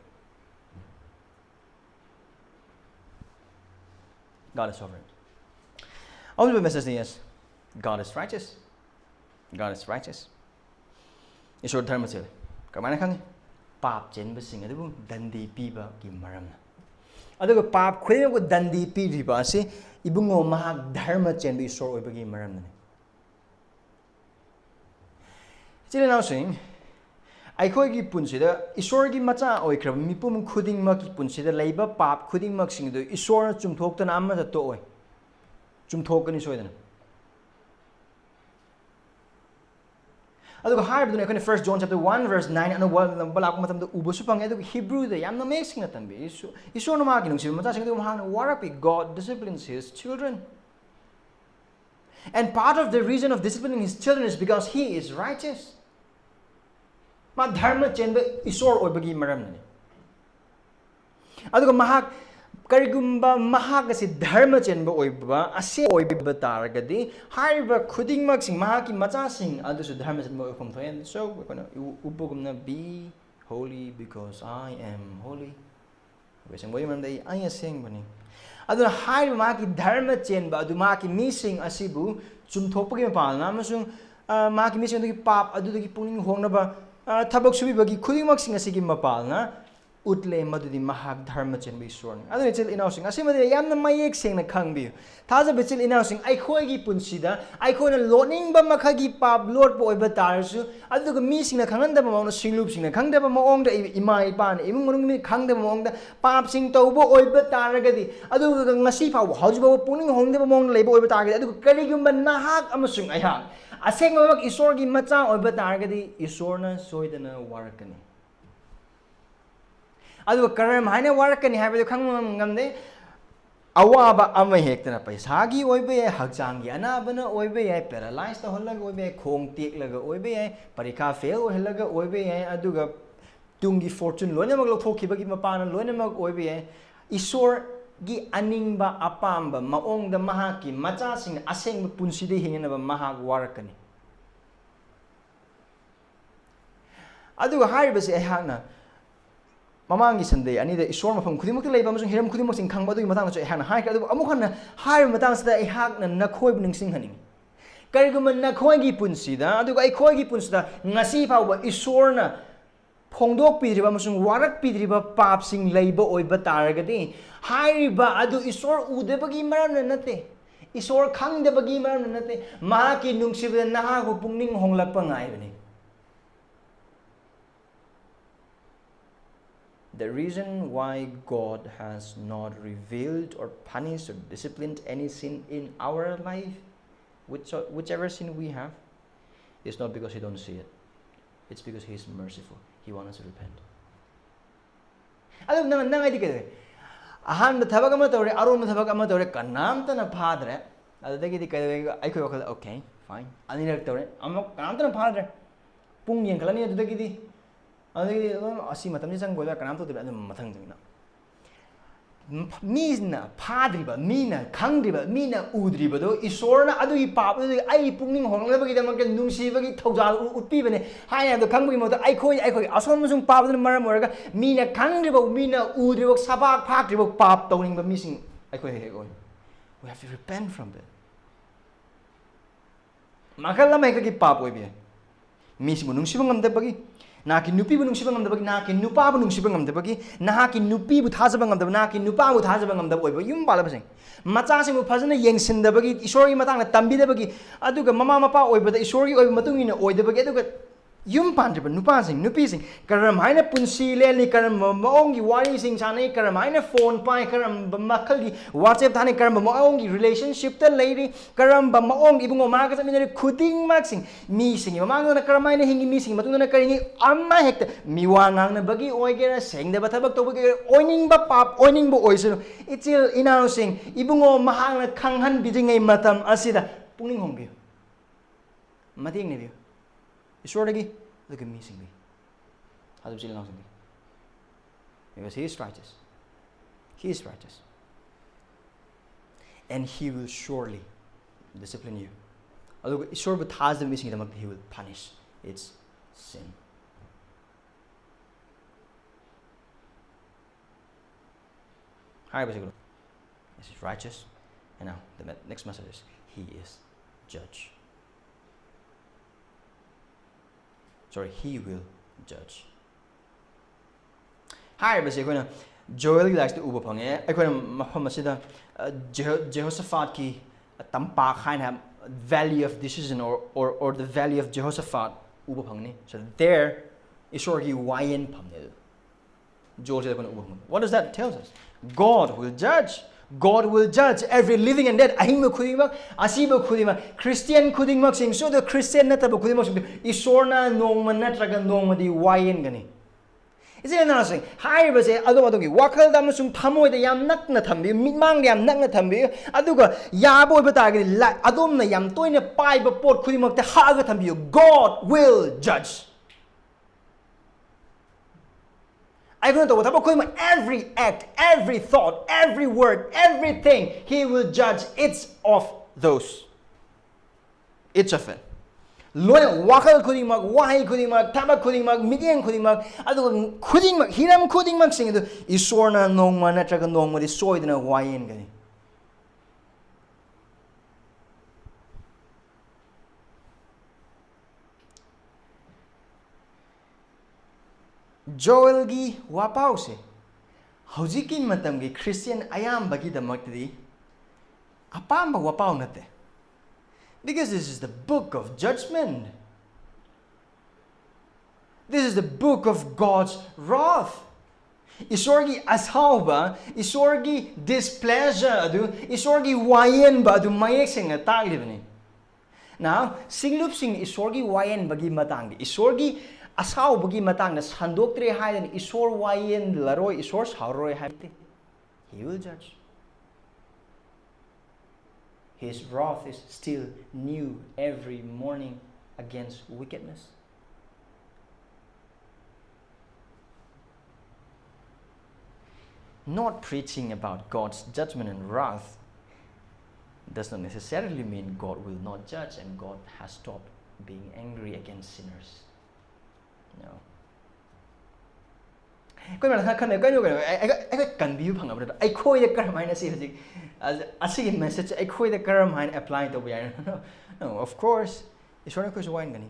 God is sovereign. Only message is God is righteous. God is righteous. Isor dharma chele kamana khangi pap chen ba sing adu dandi piba ki maram aduga pap khwe ko dandi pi riba se ibungo mahak dharma chen bi Isor oiba gi maram ne Chile now saying, I koi gi punsida Isor gi macha oikrab mipum khuding ma ki punsida leiba pap khuding mak sing do Isor chumthok tan amma ta to oi chumthok ni soidana aduga harb dun ekone 1 John chapter 1 verse 9 anu balak matam da ubusu pang aduga Hebrew da yamna mexing na tambi Isor no ma gi nung si macha sing do mahang warapi God disciplines his children. And part of the reason of disciplining his children is because he is righteous. Ma dharma chen ba Isor oibagi maram nani aduga mahak karigumba mahak asi dharma chen ba oiba ase oiba taragadi haiba khuding mak sing mahaki macha sing adusu dharma chen ba oikom thoen so kona upogumna be holy because I am holy wesang boy man dai I aseng bani aduna haiba mahaki dharma chen ba adu mahaki missing asibu chumthopagi mapalna amasung mahaki missing adu pap adu gi puning hongna ba Tabak subi bagi khudingmak sing asigi mapal na utle madudi mahak dharma chen bi Isor ni adune chil inausing asima de yamna mayek seng na khangbi thaja bichil inausing ai khoi gi punsida ai khoi na loning ba makhagi pap lord po oiba tarsu aduga mi sing na khangan da ma na singlup sing na khangda ba maong da ima ipa na imung monung mi khangda maong da pap sing tawbo oiba taragadi aduga ngasi phaw haujiba puning hongde ba maong leiba oiba taragadi aduga karigumba nahak amasung ayha aseng mak Isor gi macha oiba taragadi Isor na soidana warakani ꯑꯗꯨꯒ ꯀꯔꯝ ꯍꯥꯏꯅ ꯋꯥꯔꯛꯀꯅꯤ ꯍꯥꯏꯕꯗꯨ ꯈꯪꯕ ꯉꯝꯗꯦ ꯑꯋꯥꯕ ꯑꯃ ꯍꯦꯛꯇꯅ ꯄꯩꯁꯥꯒꯤ ꯑꯣꯏꯕ ꯌꯥꯏ ꯍꯛꯆꯥꯡꯒꯤ ꯑꯅꯥꯕꯅ ꯑꯣꯏꯕ ꯌꯥꯏ ꯄꯦꯔꯥꯂꯥꯏꯁ ꯇꯧꯍꯜꯂꯒ ꯑꯣꯏꯕ ꯌꯥꯏ ꯈꯣꯡ ꯇꯦꯛꯂꯒ ꯑꯣꯏꯕ ꯌꯥꯏ ꯄꯔꯤꯈꯥ ꯐꯦꯜ ꯑꯣꯏꯍꯜꯂꯒ ꯑꯣꯏꯕ ꯌꯥꯏ ꯑꯗꯨꯒ ꯇꯨꯡꯒꯤ ꯐꯣꯔꯆꯨꯟ ꯂꯣꯏꯅꯃꯛ ꯂꯧꯊꯣꯛꯈꯤꯕꯒꯤ ꯃꯄꯥꯅ ꯂꯣꯏꯅꯃꯛ ꯑꯣꯏꯕ ꯌꯥꯏ ꯏꯁꯣꯔꯒꯤ ꯑꯅꯤꯡꯕ ꯑꯄꯥꯝꯕ ꯃꯑꯣꯡꯗ ꯃꯍꯥꯛꯀꯤ ꯃꯆꯥꯁꯤꯡ ꯑꯁꯦꯡꯕ ꯄꯨꯟꯁꯤꯗ ꯍꯤꯡꯅꯕ ꯃꯍꯥꯛ ꯋꯥꯔꯛꯀꯅꯤ ꯑꯗꯨꯒ ꯍꯥꯏꯔꯤꯕꯁꯤ ꯑꯩꯍꯥꯛꯅ ꯃꯃꯥꯡꯒꯤ ꯁꯟꯗꯦ ꯑꯅꯤꯗ ꯏꯁꯣꯔ ꯃꯐꯝ ꯈꯨꯗꯤꯡꯃꯛꯇ ꯂꯩꯕ ꯑꯃꯁꯨꯡ ꯍꯤꯔꯝ ꯈꯨꯗꯤꯡꯃꯛꯁꯤꯡ ꯈꯪꯕ ꯑꯗꯨꯒꯤ ꯃꯇꯥꯡꯗꯁꯨ ꯑꯩꯍꯥꯛꯅ ꯍꯥꯏꯈ꯭ꯔꯦ ꯑꯗꯨꯕꯨ ꯑꯃꯨꯛ ꯍꯟꯅ ꯍꯥꯏꯔꯤꯕ ꯃꯇꯥꯡꯁꯤꯗ ꯑꯩꯍꯥꯛꯅ ꯅꯈꯣꯏꯕꯨ ꯅꯤꯡꯁꯤꯡꯍꯟꯅꯤꯡꯉꯤ ꯀꯔꯤꯒꯨꯝꯕ ꯅꯈꯣꯏꯒꯤ ꯄꯨꯟꯁꯤꯗ ꯑꯗꯨꯒ ꯑꯩꯈꯣꯏꯒꯤ ꯄꯨꯟꯁꯤꯗ ꯉꯁꯤ ꯐꯥꯎꯕ ꯏꯁꯣꯔꯅ ꯐꯣꯡꯗꯣꯛꯄꯤꯗ꯭ꯔꯤꯕ ꯑꯃꯁꯨꯡ ꯋꯥꯔꯛꯄꯤꯗ꯭ꯔꯤꯕ ꯄꯥꯞꯁꯤꯡ ꯂꯩꯕ ꯑꯣꯏꯕ ꯇꯥꯔꯒꯗꯤ ꯍꯥꯏꯔꯤꯕ ꯑꯗꯨ ꯏꯁꯣꯔ ꯎꯗꯕꯒꯤ ꯃꯔꯝꯅ ꯅꯠꯇꯦ ꯏꯁꯣꯔ ꯈꯪꯗꯕꯒꯤ ꯃꯔꯝꯅ ꯅꯠꯇꯦ ꯃꯍꯥꯛꯀꯤ ꯅꯨꯡꯁꯤꯕꯗ ꯅꯍꯥꯛꯄꯨ ꯄꯨꯛꯅꯤꯡ ꯍꯣꯡꯂꯛꯄ ꯉꯥꯏꯕꯅꯤ The reason why God has not revealed or punished or disciplined any sin in our life, whichever sin we have, is not because He don't see it. It's because He is merciful. He wants us to repent. Alam nang ay di kaya. Ahan na thabag ama tawre, aron na thabag ama tawre, kanam ta na padre. Alam dagi di kaya ay ko wakal okay, fine. Ani na tawre, amok kanam ta na padre. Pung yang kalani na dagi di. ꯑꯗꯒꯤ ꯑꯁꯤ ꯃꯇꯝꯁꯤ ꯆꯪꯒꯣꯏꯗ ꯀꯅꯥꯝ ꯇꯧꯗꯕ ꯑꯗꯨꯝ ꯃꯊꯪꯗ ꯃꯤꯅ ꯐꯥꯗ꯭ꯔꯤꯕ ꯃꯤꯅ ꯈꯪꯗ꯭ꯔꯤꯕ ꯃꯤꯅ ꯎꯗ꯭ꯔꯤꯕꯗꯣ ꯏꯁꯣꯔꯅ ꯑꯗꯨꯒꯤ ꯄꯥꯞ ꯑꯗꯨꯒꯤ ꯑꯩ ꯄꯨꯛꯅꯤꯡ ꯍꯣꯡꯂꯛꯅꯕꯒꯤꯗꯃꯛꯇ ꯅꯨꯡꯁꯤꯕꯒꯤ ꯊꯧꯖꯥꯜ ꯎꯠꯄꯤꯕꯅꯦ ꯍꯥꯏꯅ ꯑꯗꯨ ꯈꯪꯕꯒꯤ ꯃꯍꯨꯠꯇ ꯑꯩꯈꯣꯏ ꯑꯁꯣꯝ ꯑꯃꯁꯨꯡ ꯄꯥꯞ ꯑꯗꯨꯅ ꯃꯔꯝ ꯑꯣꯏꯔꯒ ꯃꯤꯅ ꯈꯪꯗ꯭ꯔꯤꯕ ꯃꯤꯅ ꯎꯗ꯭ꯔꯤꯕ ꯁꯕꯥꯛ ꯐꯥꯛꯇ꯭ꯔꯤꯕ ꯄꯥꯞ ꯇꯧꯅꯤꯡꯕ ꯃꯤꯁꯤꯡ ꯑꯩꯈꯣꯏ ꯍꯦꯛ ꯑꯣꯏ We have to repent from that. ꯃꯈꯜ ꯑꯃ ꯍꯦꯛꯇꯒꯤ ꯄꯥꯞ ꯑꯣꯏꯕ ꯌꯥꯏ ꯃꯤꯁꯤꯡꯕꯨ ꯅꯨꯡꯁꯤꯕ ꯉꯝꯗꯕꯒꯤ ꯅꯍꯥꯛꯀꯤ ꯅꯨꯄꯤꯕꯨ ꯅꯨꯡꯁꯤꯕ ꯉꯝꯗꯕꯒꯤ ꯅꯍꯥꯛꯀꯤ ꯅꯨꯄꯥꯕꯨ ꯅꯨꯡꯁꯤꯕ ꯉꯝꯗꯕꯒꯤ ꯅꯍꯥꯛꯀꯤ ꯅꯨꯄꯤꯕꯨ ꯊꯥꯖꯕ ꯉꯝꯗꯕ ꯅꯍꯥꯛꯀꯤ ꯅꯨꯄꯥꯕꯨ ꯊꯥꯖꯕ ꯉꯝꯗꯕ ꯑꯣꯏꯕ ꯌꯨꯝ ꯄꯥꯜꯂꯕꯁꯤꯡ ꯃꯆꯥꯁꯤꯡꯕꯨ ꯐꯖꯅ ꯌꯦꯡꯁꯤꯟꯗꯕꯒꯤ ꯏꯁꯣꯔꯒꯤ ꯃꯇꯥꯡꯗ ꯇꯝꯕꯤꯗꯕꯒꯤ ꯑꯗꯨꯒ ꯃꯃꯥ ꯃꯄꯥ ꯑꯣꯏꯕꯗ ꯏꯁꯣꯔꯒꯤ ꯑꯣꯏꯕ ꯃꯇꯨꯡ ꯏꯟꯅ ꯑꯣꯏꯗꯕꯒꯤ ꯑꯗꯨꯒ ꯌꯨꯝ ꯄꯥꯟꯗ꯭ꯔꯤꯕ ꯅꯨꯄꯥꯁꯤꯡ ꯅꯨꯄꯤꯁꯤꯡ ꯀꯔꯝ ꯍꯥꯏꯅ ꯄꯨꯟꯁꯤ ꯂꯦꯜꯂꯤ ꯀꯔꯝꯕ ꯃꯑꯣꯡꯒꯤ ꯋꯥꯔꯤꯁꯤꯡ ꯁꯥꯟꯅꯩ ꯀꯔꯝ ꯍꯥꯏꯅ ꯐꯣꯟ ꯄꯥꯏ ꯀꯔꯝꯕ ꯃꯈꯜꯒꯤ ꯋꯥꯆꯦꯞ ꯊꯥꯅꯩ ꯀꯔꯝꯕ ꯃꯑꯣꯡꯒꯤ ꯔꯤꯂꯦꯁꯟꯁꯤꯞꯇ ꯂꯩꯔꯤ ꯀꯔꯝꯕ ꯃꯑꯣꯡꯒꯤ ꯏꯕꯨꯡꯉꯣ ꯃꯥꯒ ꯆꯠꯃꯤꯟꯅꯔꯤ ꯈꯨꯗꯤꯡꯃꯛꯁꯤꯡ ꯃꯤꯁꯤꯡꯒꯤ ꯃꯃꯥꯡꯗꯅ ꯀꯔꯝ ꯍꯥꯏꯅ ꯍꯤꯡꯉꯤ ꯃꯤꯁꯤꯡꯒꯤ ꯃꯇꯨꯡꯗꯅ ꯀꯔꯤ ꯑꯃ ꯍꯦꯛꯇ ꯃꯤꯋꯥ ꯉꯥꯡꯅꯕꯒꯤ ꯑꯣꯏꯒꯦꯔꯥ ꯁꯦꯡꯗꯕ ꯊꯕꯛ ꯇꯧꯕꯒꯤ ꯑꯣꯏꯅꯤꯡꯕ ꯄꯥꯞ ꯑꯣꯏꯅꯤꯡꯕ ꯑꯣꯏꯁꯅꯨ ꯏꯆꯤꯜ ꯏꯅꯥꯎꯁꯤꯡ ꯏꯕꯨꯡꯉꯣ ꯃꯍꯥꯛꯅ ꯈꯪꯍꯟꯕꯤꯗ꯭ꯔꯤꯉꯩ ꯃꯇꯝ ꯑꯁꯤꯗ ꯄꯨꯛꯅꯤꯡ ꯍꯣꯡꯕꯤꯌꯨ ꯃꯇꯦꯡ ꯅꯤꯕꯤꯌꯨ ꯏꯁꯣꯔꯗꯒꯤ Look at me singing. Because He is righteous. He is righteous. And He will surely discipline you. Although He will punish its sin. This is righteous. And now the next message is He is judge. He will judge. Haribase akoina Joel gi likes to uba phange akoina mafam asida Jehoshaphat ki tampak haina valley of decision or the valley of Jehoshaphat uba phangni. So there Ishor gi wayen phamne Joel akoina uba phang. What does that tell us? God will judge. God will judge every living and dead. Ahingba khudingmak, asiba khudingmak, Christian khudingmak sing so the Christian nataba khudingmak sing Isorna nongma natraga nongma di wayen gani. Is it another thing? Haiba say ado adogi wakal dam sung thamoy da yam nakna thambi mitmang yam nakna thambi aduga yabo batagi la adom na yam toina pai ba pot khudingmak te haga thambi. God will judge. Every act, every thought, every word, everything, He will judge each of those. Each of it. Loina wakal khudingmak, wahay khudingmak, tabak khudingmak, midyang khudingmak, adu khudingmak, hiram khudingmak sing adu isorna nongma natraga nongma di soidna wayen gani. Joel gi wapau se haujikin matam gi Christian ayam bagi damakti apamba wapau nate because this is the book of judgment. This is the book of God's wrath. Isorgi ashauba, isorgi displeasure adu, isorgi wayen ba adu mayek singa taglibani. Now, singlup sing isorgi wayen bagi matangi. Isorgi ꯑꯁꯥꯎꯕꯒꯤ ꯃꯇꯥꯡꯗ ꯁꯟꯗꯣꯛꯇ꯭ꯔꯦ ꯍꯥꯏꯗꯅ ꯏꯁꯣꯔ ꯋꯥꯌꯦꯟꯂꯔꯣꯏ ꯏꯁꯣꯔ ꯁꯥꯎꯔꯣꯏ ꯍꯥꯏꯕꯗꯤ He will judge. His wrath is still new every morning against wickedness. Not preaching about God's judgment and wrath does not necessarily mean God will not judge and God has stopped being angry against sinners. No. Koi mana khan koi no ai confuse phang abra ai khoi da karam haina si hojik asi message ai khoi da karam haina apply to bi no of course isor na khoi so wine gani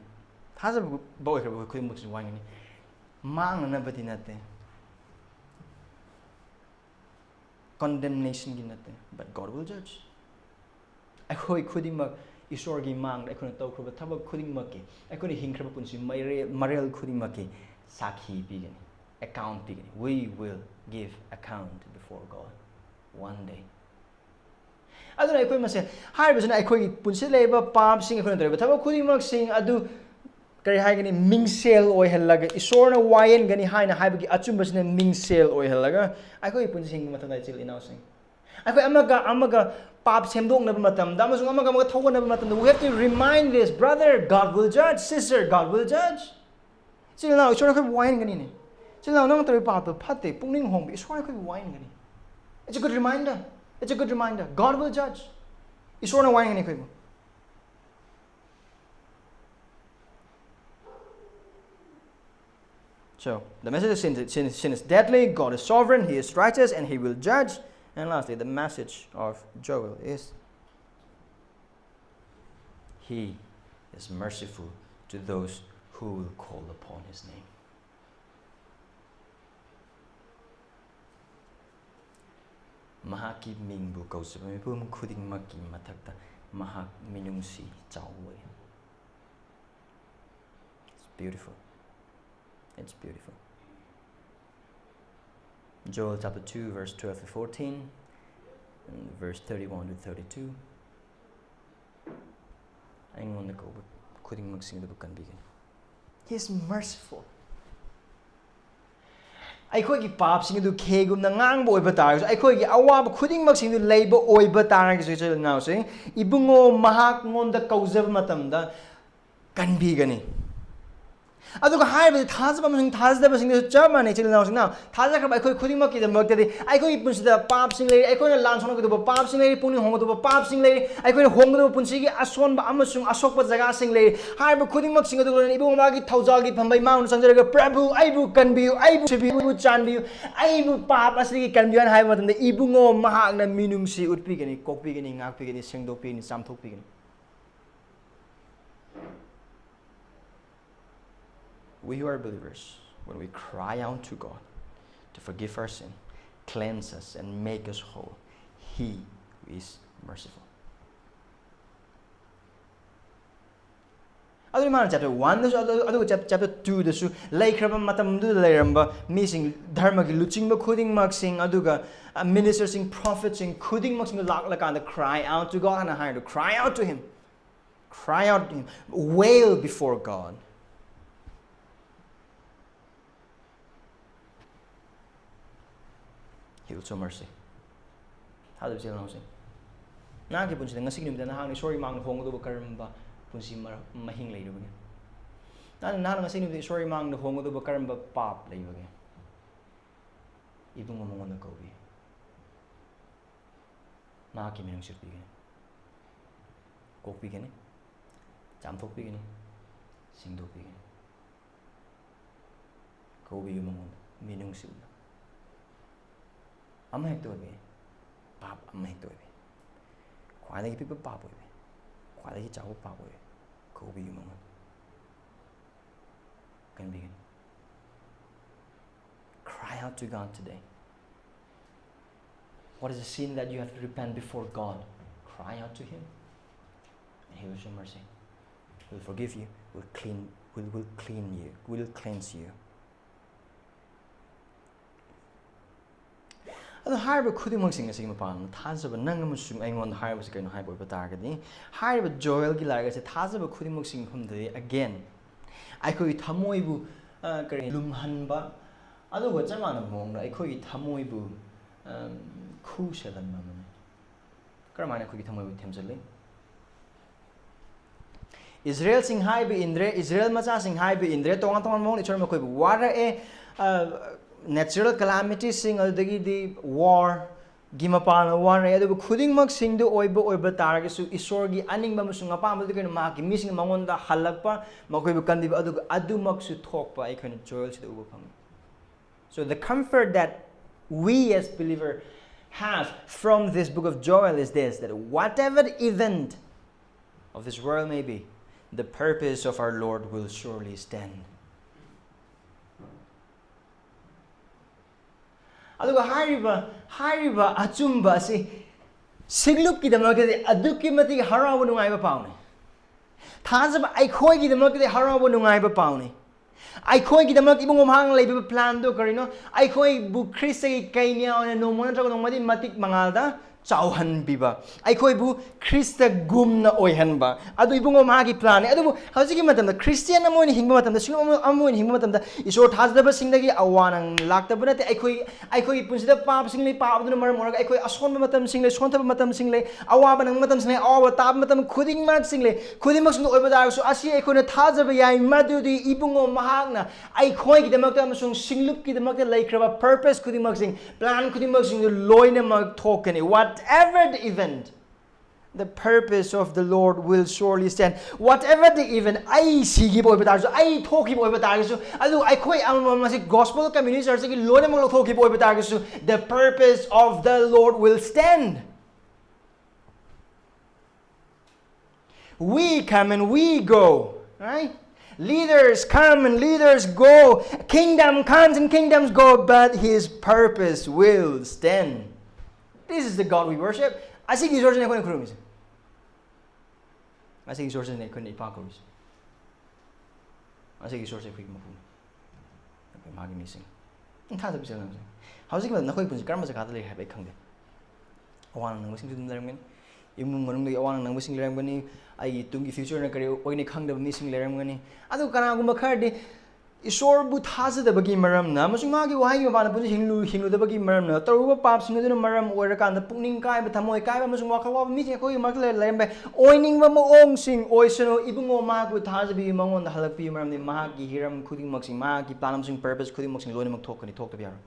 thaja boy khra khoi muk so wine gani mang na bati nate condemnation gi nate but God will judge ai khoi khuding mak isor gi mang ai khona taw khra thabak khuding mak ki ai khoi hing khra punsi marel khuding mak ki sakhi bi gani account begin. We will give account before God one day. Adu ai koi mase hai basna ai koi punsi leba pam sing khon dre thaba khudi mak sing adu kari hai gani mingsel oi helaga isor na wayen gani hai na haibagi achum basna mingsel oi helaga ai koi punsi sing mathai chil inau sing ai koi amaga pap semdong na matam da amasung amaga thogon na matam we have to remind this brother God will judge sister God will judge chil now isor na koi wayen gani ne It's a good reminder. It's a good reminder. God will judge. So, the message is sin is deadly, God is sovereign, He is righteous, and He will judge. And lastly, the message of Joel is He is merciful to those who will call upon His name. Mahaki mingbu kausaba mipum khuding maki mathakta mahak minungsi chawwe. It's beautiful. It's beautiful. Joel chapter 2 verse 12 to 14 and verse 31 to 32. Aingon na ko khuding maksing da kan bigin. He is merciful. ꯑꯩꯈꯣꯏꯒꯤ ꯄꯥꯞꯁꯤꯡ ꯑꯗꯨ ꯈꯦꯒꯨꯝꯅ ꯉꯥꯡꯕ ꯑꯣꯏꯕ ꯇꯥꯔꯒꯁꯨ ꯑꯩꯈꯣꯏꯒꯤ ꯑꯋꯥꯕ ꯈꯨꯗꯤꯡꯃꯛꯁꯤꯡꯗꯨ ꯂꯩꯕ ꯑꯣꯏꯕ ꯇꯥꯔꯒꯁꯨ ꯏꯆꯤꯜ ꯏꯅꯥꯎꯁꯤꯡ ꯏꯕꯨꯡꯉꯣ ꯃꯍꯥꯛꯉꯣꯟꯗ ꯀꯧꯖꯕ ꯃꯇꯝꯗ ꯀꯟꯕꯤꯒꯅꯤ ꯑꯗꯨꯒ ꯍꯥꯏꯔꯤꯕꯗꯤ ꯊꯥꯖꯕ ꯑꯃꯁꯨꯡ ꯊꯥꯖꯗꯕꯁꯤꯡꯗꯨꯁꯨ ꯆꯞ ꯃꯥꯟꯅꯩ ꯏꯆꯤꯜ ꯏꯅꯥꯎꯁꯤꯡꯅ ꯊꯥꯖꯈ꯭ꯔꯕ ꯑꯩꯈꯣꯏ ꯈꯨꯗꯤꯡꯃꯛꯀꯤꯗꯃꯛꯇꯗꯤ ꯑꯩꯈꯣꯏꯒꯤ ꯄꯨꯟꯁꯤꯗ ꯄꯥꯞꯁꯤꯡ ꯂꯩꯔꯤ ꯑꯩꯈꯣꯏꯅ ꯂꯥꯟ ꯁꯣꯛꯅꯒꯗꯕ ꯄꯥꯞꯁꯤꯡ ꯂꯩꯔꯤ ꯄꯨꯛꯅꯤꯡ ꯍꯣꯡꯒꯗꯕ ꯄꯥꯞꯁꯤꯡ ꯂꯩꯔꯤ ꯑꯩꯈꯣꯏꯅ ꯍꯣꯡꯒꯗꯕ ꯄꯨꯟꯁꯤꯒꯤ ꯑꯁꯣꯟꯕ ꯑꯃꯁꯨꯡ ꯑꯁꯣꯛꯄ ꯖꯒꯥꯁꯤꯡ ꯂꯩꯔꯤ ꯍꯥꯏꯔꯤꯕ ꯈꯨꯗꯤꯡꯃꯛꯁꯤꯡ ꯑꯗꯨ ꯂꯣꯏꯅ ꯏꯕꯨꯡ ꯃꯥꯒꯤ ꯊꯧꯖꯥꯜꯒꯤ ꯐꯝꯕꯩ ꯃꯥꯡꯗ ꯆꯪꯖꯔꯒ ꯄ꯭ꯔꯚꯨ ꯑꯩꯕꯨ ꯀꯟꯕꯤꯌꯨ ꯑꯩꯕꯨ ꯁꯤꯕꯤꯌꯨ ꯆꯥꯟꯕꯤꯌꯨ ꯑꯩꯕꯨ ꯄꯥꯞ ꯑꯁꯤꯗꯒꯤ ꯀꯟꯕꯤꯌꯨ ꯍꯥꯏꯅ ꯍꯥꯏꯕ ꯃꯇꯝꯗ ꯏꯕꯨꯡꯉꯣ ꯃꯍꯥꯛꯅ ꯃꯤꯅꯨꯡꯁꯤ ꯎꯠꯄꯤꯒꯅꯤ ꯀꯣꯛꯄꯤꯒꯅꯤ ꯉꯥꯛꯄꯤꯒꯅꯤ ꯁꯦꯡꯗꯣꯛꯄꯤꯒꯅꯤ ꯆꯥꯝꯊꯣꯛꯄꯤꯒꯅꯤ We who are believers, when we cry out to God to forgive our sin, cleanse us and make us whole, He is merciful. Adu mana chapter 1 adu chapter 2 dasu laikhraba matam du lairamba mising dharma gi luchingba khuding mak sing aduga ministers sing prophets sing khuding mak sing lak lakanda cry out to God and hire to cry out to Him, cry out to Him, wail before God. He will show mercy. How do you say it? Na ki punsi ngasi kinum na hang sorry mang hong do karamba punsi mahing lay do na ngasi kinum sorry mang no hong do karamba pap lay do ibung mo na ko bi na ki minung shit bi kok bi gani jam thok bi gani sing do bi ko bi mo minung shit Ama hekto be, pap ama hekto be. Kwada ki pipa pap be, kwada ki chawo pap be. Ko bi yumang. Can begin. Cry out to God today. What is the sin that you have to repent before God? Cry out to Him, and He will show mercy. He will forgive you. Will clean you. Will cleanse you. ꯑꯗꯣ ꯍꯥꯏꯔꯤꯕ ꯈꯨꯗꯤꯡꯃꯛꯁꯤꯡ ꯑꯁꯤꯒꯤ ꯃꯄꯥꯟꯗ ꯊꯥꯖꯕ ꯅꯪ ꯑꯃꯁꯨꯡ ꯑꯩꯉꯣꯟꯗ ꯍꯥꯏꯔꯤꯕꯁꯤ ꯀꯩꯅꯣ ꯍꯥꯏꯕ ꯑꯣꯏꯕ ꯇꯥꯔꯒꯗꯤ ꯍꯥꯏꯔꯤꯕ ꯖꯣꯌꯦꯜꯒꯤ ꯂꯥꯏꯔꯤꯛ ꯑꯁꯤ ꯊꯥꯖꯕ ꯈꯨꯗꯤꯡꯃꯛꯁꯤꯡ ꯃꯐꯝꯗꯗꯤ again ꯑꯩꯈꯣꯏꯒꯤ ꯊꯃꯣꯏꯕꯨ ꯀꯔꯤ ꯂꯨꯝꯍꯟꯕ ꯑꯗꯨꯒ ꯆꯞ ꯃꯥꯟꯅꯕ ꯃꯑꯣꯡꯗ ꯑꯩꯈꯣꯏꯒꯤ ꯊꯃꯣꯏꯕꯨ ꯈꯨꯁꯦꯜꯍꯟꯕ ꯑꯃꯅꯤ ꯀꯔꯝꯍꯥꯏꯅ ꯑꯩꯈꯣꯏꯒꯤ ꯊꯃꯣꯏꯕꯨ ꯊꯦꯝꯖꯤꯜꯂꯤ Israelsing haiba indre Israel machasing haiba indre tongan tongan mong ichor makoy wara natural calamities sing adagi di war gimapana war adu khuding mak sing do oiba targa su isor gi aning ba musunga pa ma du ma gi missing mangon da halakpa makoy bu kandi adu mak su thokpa ai khone joel su uba phang so the comfort that we as believer have from this book of Joel is this, that whatever event of this world may be, the purpose of our Lord will surely stand. Aduga hariba achumba si siglup ki damakade adukki mati harawa nungaiba paune. Thazaba aikhoi ki damakade harawa nungaiba paune. Aikhoi ki damak ibung omhang leiba plan do karino aikhoi bu Christ kainia on no mona trago nomadi matik mangalda chauhan biba aikhoi bu Christ gumna oihanba adu ibungo magi plan adu hauji ki matamda Christian amoni hingba matamda singom amoni hingba matamda isor thasdaba singdagi awanang laktabuna te aikhoi punsida pap singlei papduna maram oraga aikhoi asonba matam singlei sontaba matam singlei awaba nang matam singlei awa tab matam khuding mak singlei khuding mak sing oiba dar so asi aikhoi na thajaba yai madudi ibungo mahagna aikhoi ki damakta amasung singlup ki damakta laikraba purpose khuding mak sing plan khuding mak sing loina mak thokani whatever the event, the purpose of the Lord will surely stand. Whatever the event, I see give over that, I talk give over that, so I quite gospel community are saying, Lord, I'm talk give over that, so the purpose of the Lord will stand. We come and we go, right? Leaders come and leaders go. Kingdom comes and kingdoms go, but His purpose will stand. This is the God we worship. I see these words in the Quran. I see these words in the Quran. I see these words in the Quran. I'm not missing. I'm not missing. How's it going? I'm not going to come to the have a kung. I want to know something to learn. Even when I want to know something to learn, I took the future and I career when I come to missing learn. I don't know what Isor bu thazadabagi maramna amasung magi wahi mabana pun hingludabagi maramna taruba pap singuduna maram oirakanda pungning kai bathamoi kai amasung wakawa meeting akoi makle lembe oining ba maong sing oisano ibungo ma bu thazabi mangon halakpi maramni mahagi hiram khuding maksing mahagi planam sing purpose khuding maksing loina mak thokani thokta biara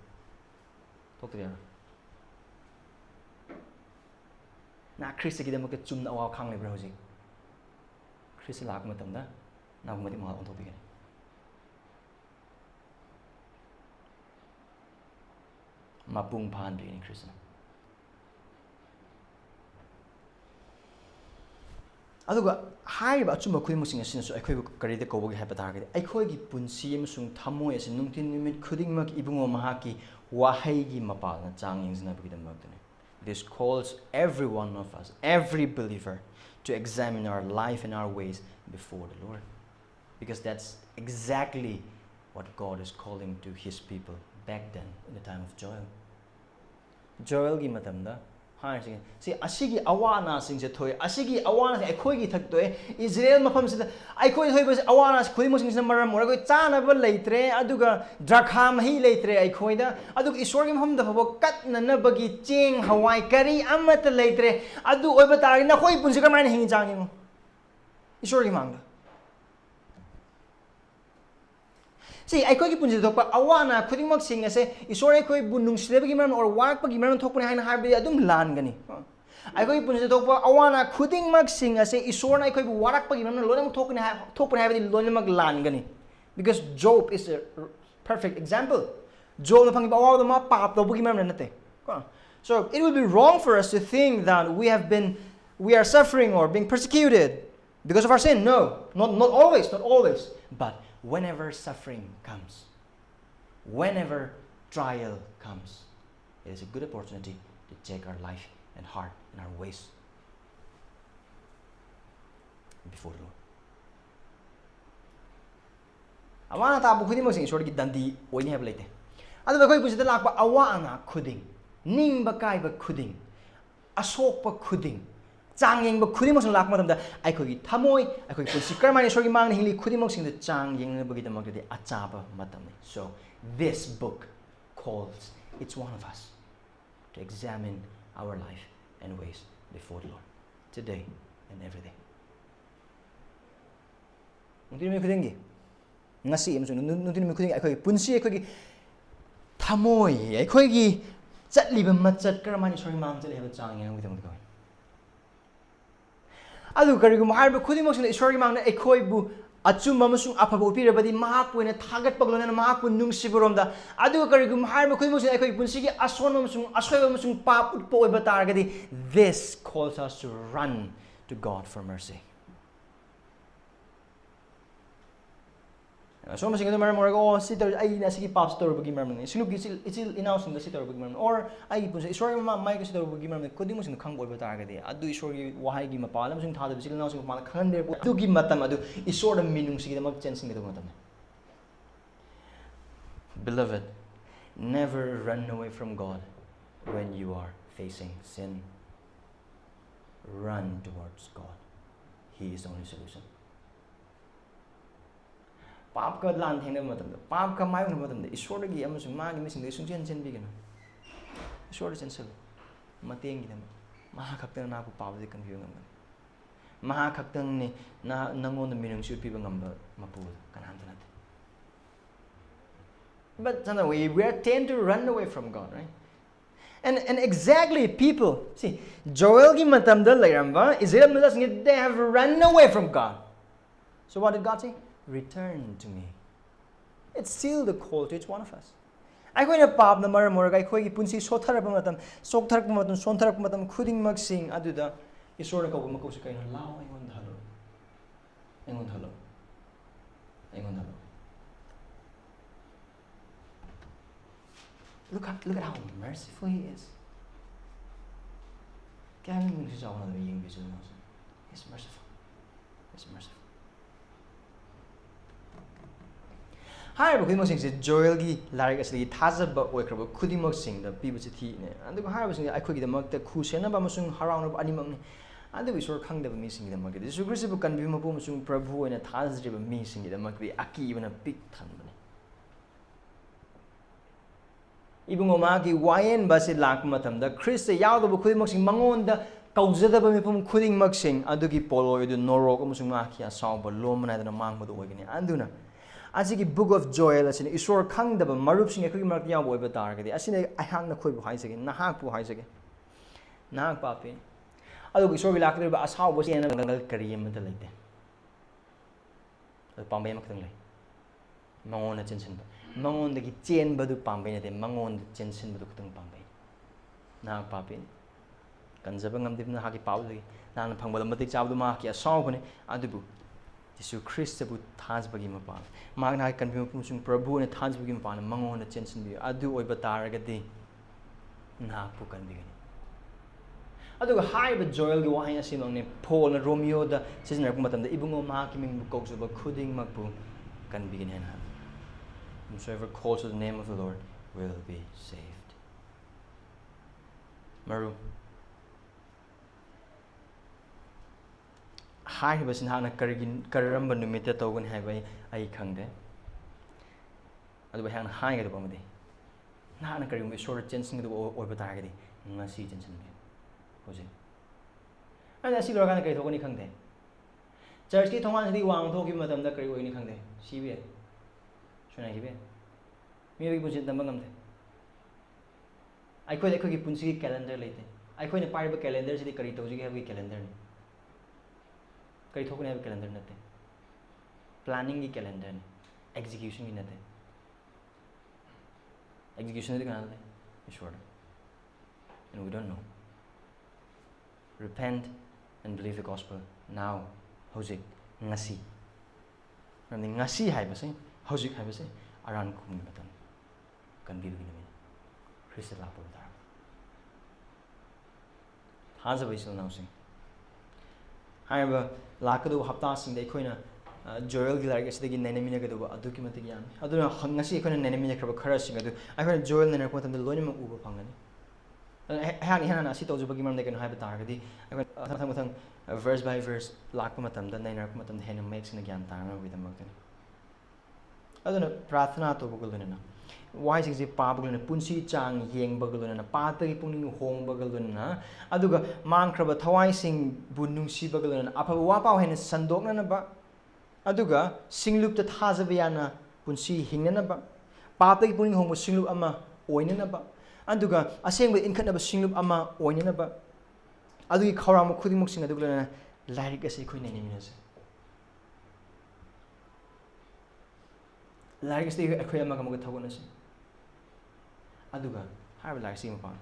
na Christ ki damak chumna awa khang lebra hoji Christ lak matamda na gumati ma on thokbi mapung phan being Christian. Aduga haiba chuma khoi musing asin so aikhoi kari de kobogi haiba target aikhoi gi punsi amasung thamoi asin nungtin nimit khuding mak ibungo mahaki wahai gi mapal na chang ingzna bigidam magdane. This calls every one of us, every believer, to examine our life and our ways before the Lord, because that's exactly what God is calling to His people back then in the time of Joel. Joel gi matamda ha si asigi awana sing se thoi asigi awana se akhoi gi thak toy Israel mafam se akhoi hoi bas awana khoi mo sing se maram mora koi chana ba leitre aduga drakham hi leitre akhoi da adug isor gi mafam da bo kat na na bagi cheng hawai kari amata leitre adu oi ba tar na khoi punsi ka man hingi chang ngo isor gi mangda See, I could put the awana, putting mock sing as a isore bunung slabim or work giman talk behind harby adum langani. I could put the talk awana, cutting mug sing as a isor I could warak giman lonam talking having lonamag langani. Because Job is a perfect example. Job the all the map pop the boogeyman and nothing. So it would be wrong for us to think that we are suffering or being persecuted because of our sin. No, not always, but whenever suffering comes, whenever trial comes, it is a good opportunity to check our life and heart and our ways before the Lord. Awana ta bu khuding mo sing sort gi dandi oini have late. Adu ba khoi pu sida lakpa awana khuding, ning ba kai ba khuding, asok pa khuding, ꯆꯥꯡ ꯌꯦꯡꯕ ꯈꯨꯗꯤꯡꯃꯛꯁꯤꯡ ꯂꯥꯛꯄ ꯃꯇꯝꯗ ꯑꯩꯈꯣꯏꯒꯤ ꯊꯃꯣꯏ ꯑꯩꯈꯣꯏꯒꯤ ꯄꯨꯟꯁꯤ ꯀꯔꯝꯍꯥꯏꯅ ꯏꯁꯣꯔꯒꯤ ꯃꯥꯡꯗ ꯍꯤꯡꯂꯤ ꯈꯨꯗꯤꯡꯃꯛꯁꯤꯡꯗ ꯆꯥꯡ ꯌꯦꯡꯅꯕꯒꯤꯗꯃꯛꯇꯗꯤ ꯑꯆꯥꯕ ꯃꯇꯝꯅꯤ. So this book calls each one of us to examine our life and ways before the Lord today and every day. Nungtin mi khudingi ngasi amsung nungtin mi khudingi akhoi punsi akhoi thamoi akhoi gi chatliba machat karamani sori mang chale haba chang yang widam ko adu karigum harba khudimok sing isori mang na akhoi bu achum amasung afaba upirabadi mahak poina thagat paglona mahak pu nungsiboromda adu karigum harba khudimok sing akhoi punsi gi ason amasung asoi amasung pap utpo oiba targadi this calls us to run to God for mercy. So masing ito maraming oh si tor ay na sige pastor bagi maraming sinug isil inaus na si tor bagi maraming or ay pun sa isori ma mai kasi tor bagi maraming kodi mo sing khang boy ba targa de adu isori wahay gi mapalam sing thada bisil inaus ma khan der adu gi matam adu isor da minung sige mag chen sing ito matam. Beloved, never run away from God when you are facing sin. Run towards God. He is the only solution. पाप का लान थेंग मतलब पाप का my होने मतलब ईश्वर की अमसुंग मागी missing दे सुंग चेन भी गनो ईश्वर चेंसल मतेंग की दम महा खक्तन ना को पाप दे कन्फ्यू ngam महा खक्तन ने ना नंगोन द मिनुंग सु पीबा ngam मपु कनाम तना but we are tend to run away from God, right? And exactly people see Joel gi matam da lairamba Israel mala sing they have run away from God. So what did God say? Return to me. It's still the call to each one of us. ꯑꯩꯈꯣꯏꯅ ꯄꯥꯞꯅ ꯃꯔꯝ ꯑꯣꯏꯔꯒ ꯑꯩꯈꯣꯏꯒꯤ ꯄꯨꯟꯁꯤ ꯁꯣꯠꯊꯔꯛꯄ ꯃꯇꯝ ꯁꯣꯛꯊꯔꯛꯄ ꯃꯇꯝ ꯁꯣꯟꯊꯔꯛꯄ ꯃꯇꯝ ꯈꯨꯗꯤꯡꯃꯛꯁꯤꯡ ꯑꯗꯨꯗ ꯏꯁꯣꯔꯅ ꯀꯧꯕ ꯃꯀꯧꯁꯤ ꯀꯩꯅꯣ ꯂꯥꯎ ꯑꯩꯉꯣꯟꯗ ꯍꯜꯂꯣ ꯑꯩꯉꯣꯟꯗ ꯍꯜꯂꯣ ꯑꯩꯉꯣꯟꯗ ꯍꯜꯂꯣ. Look at how merciful He is. Kaya nung siya ako na yung visual mo. He's merciful. He's merciful. Higher khudimok sing se Joel gi larik asli thazaba oikraba khudimok sing da pibu chi thi ne andu higher sing ai khoi gi damak ta khu sena ba masung harauna ba animak ne andu isor khang da mi sing gi damak de Jesus Christ bu kan bi ma pu masung prabhu oina thazri ba mi sing gi damak bi aki bana pik than bane ibungo ma gi wayen ba se lak matam da Christ yaw da bu khudimok sing mangon da kaujada ba mi pum khudimok sing adu gi polo edu norok amasung ma khia saw ba lomna da mang ba do oigini anduna asigi book of Joel asini isor khangdaba marup sing ekhi mark yaw boiba targadi asini ahang na khoibu haisage nahak pu haisage nahak papi adu isor bi lakre ba asaw bo sena gangal kariyam ta leite pambai makthang lei mangon na chenchen mangon dagi chen badu pambai na de mangon chenchen badu khutang pambai nahak papi kanjaba ngamdib na haki paw dagi nan phangba matik chawdu ma ki asaw bune adubu Jesus Christ bu thans bagi mapa magna kan bi musung prabhu ne thans bagi mapa mangon na chensin bi adu oi batar ga di na pu kan bi adu hai ba Joel gi wahin asin ne Paul na Romeo da season rak matam da ibungo ma ki ming bu kok so ba khuding mak bu kan bi ne na whosoever calls to the name of the Lord will be saved. Maru hai ba sin hana karamba numita togun hai bai ai khangde adu ba hana hai ga ba made na hana karim be sort chensing do oi ba ta ga di ngasi chensin be hoje ana si lora kana kai thogani khangde church ki thongan sidi wang thoki matam da kari oi ni khangde si be suna hi be mi bi punsin tamba ngamde ai khoi ki punsi ki calendar leite ai khoi ne pai ba calendar sidi kari toji ga bi calendar ni कई थोकने have calendar नते planning की calendar ने execution की नते execution नते कहाँ नते ईश्वर and we don't know repent and believe the gospel now होजिक ngasi Nandi ngasi है बसे होजिक है बसे आरान कुम मतन कंबी भी नहीं Christ लापो दार हाँ जब इसे ना उसे हाँ बा लाकदो हफ्ता सिंह देखो ना Joel की लाइक ऐसे देखिए नैने मिने के दो अदु की मत क्या अदु ना हंगसी को नैने मिने करब खरा सिंह अदु आई फिर Joel ने रखो तंदे लोनी में ऊपर फंगने ꯑꯩꯍꯥꯛꯅ ꯏꯍꯥꯟ ꯍꯥꯟꯅ ꯑꯁꯤ ꯇꯧꯖꯕꯒꯤ ꯃꯔꯝꯗ ꯀꯩꯅꯣ ꯍꯥꯏꯕ ꯇꯥꯔꯒꯗꯤ ꯑꯩꯈꯣꯏ ꯃꯊꯪ ꯚꯔꯁ ꯕꯥꯏ ꯚꯔꯁ ꯂꯥꯛꯄ ꯃꯇꯝꯗ ꯅꯩꯅꯔꯛꯄ ꯃꯇꯝꯗ ꯍꯦꯟꯅ ꯃꯌꯦꯛ ꯁꯦꯡꯅ ꯒ꯭ꯌꯥꯟ ꯇꯥꯅꯕꯒꯤꯗꯃꯛꯇꯅꯤ ꯑꯗꯨꯅ ꯄ꯭ꯔꯥꯊꯅꯥ ꯇꯧꯕꯒ ꯂꯣꯏꯅꯅ ꯋꯥꯍꯩꯁꯤꯡꯁꯦ ꯄꯥꯕꯒ ꯂꯣꯏꯅꯅ ꯄꯨꯟꯁꯤ ꯆꯥꯡ ꯌꯦꯡꯕꯒ ꯂꯣꯏꯅꯅ ꯄꯥꯠꯇꯒꯤ ꯄꯨꯛꯅꯤꯡ ꯍꯣꯡꯕꯒ ꯂꯣꯏꯅꯅ ꯑꯗꯨꯒ ꯃꯥꯡꯈ꯭ꯔꯕ ꯊꯋꯥꯏꯁꯤꯡꯕꯨ ꯅꯨꯡꯁꯤꯕꯒ ꯂꯣꯏꯅꯅ ꯑꯐꯕ ꯋꯥꯄꯥꯎ ꯍꯦꯟꯅ ꯁꯟꯗꯣꯛꯅꯅꯕ ꯑꯗꯨꯒ ꯁꯤꯡꯂꯨꯞꯇ ꯊꯥꯖꯕ ꯌꯥꯅ ꯄꯨꯟꯁꯤ ꯍꯤꯡꯅꯅꯕ ꯄꯥꯞꯇꯒꯤ ꯄꯨꯛꯅꯤꯡ ꯍꯣꯡꯕ ꯁꯤꯡꯂꯨꯞ ꯑꯃ ꯑꯣꯏꯅꯅꯕ ꯑꯗꯨꯒ ꯑꯁꯦꯡꯕ ꯏꯟꯈꯠꯅꯕ ꯁꯤꯡꯂꯨꯞ ꯑꯃ ꯑꯣꯏꯅꯅꯕ ꯑꯗꯨꯒꯤ ꯈꯧꯔꯥꯡꯕ ꯈꯨꯗꯤꯡꯃꯛꯁꯤꯡ ꯑꯗꯨꯒ ꯂꯣꯏꯅꯅ ꯂꯥꯏꯔꯤꯛ ꯑꯁꯤ ꯑꯩꯈꯣꯏ ꯅꯩꯅꯃꯤꯟꯅꯁꯤ ꯂꯥꯏꯔꯤꯛ ꯑꯁꯤ ꯑꯩꯈꯣই ꯑꯃꯒ ꯑꯃꯒ ꯊꯧꯒꯠꯅꯁꯤ ꯑꯗꯨꯒ ꯍꯥꯏꯔꯤꯕ ꯂꯥꯏꯔꯤꯛ ꯑꯁꯤꯒꯤ ꯃꯄꯥꯟ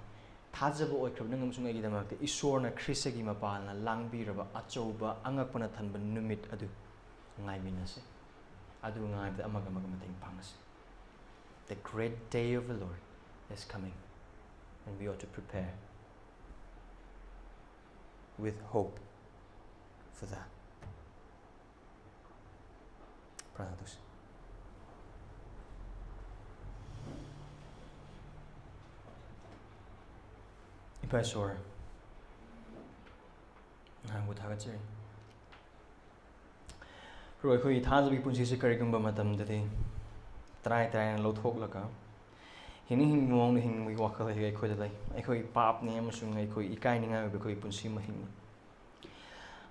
ꯊꯥꯖꯕ ꯑꯣꯏꯈ꯭ꯔꯕ ꯅꯪ ꯑꯃꯁꯨꯡ ꯑꯩꯒꯤꯗꯃꯛꯇ ꯏꯁꯣꯔꯅ ꯈ꯭ꯔꯤꯁꯇꯒꯤ ꯃꯄꯥꯟꯅ ꯂꯥꯡꯕꯤꯔꯕ ꯑꯆꯧꯕ ꯑꯉꯛꯄꯅ ꯊꯟꯕ ꯅꯨꯃꯤꯠ ꯑꯗꯨ ꯉꯥꯏꯃꯤꯟꯅꯁꯤ ꯑꯗꯨ ꯉꯥꯏꯕꯗ ꯑꯃꯒ ꯑꯃꯒ ꯃꯇꯦꯡ ꯄꯥꯡꯅꯁꯤ The great day of the Lord is coming and we ought to prepare with hope for that. प्रार्थना करें। इपा ईश्वर नहांबु थागतजरी प्रभु अखोई थाजबी पुंसीसे करिगुंबा मतमददि तराई तराई लौथोकलगा हिंग हिंग मौंग हिंग वाखल है अखोई दै अखोई पाप ने अमसुंग अखोई इकाइनिंगा अखोई पुंसी महिंग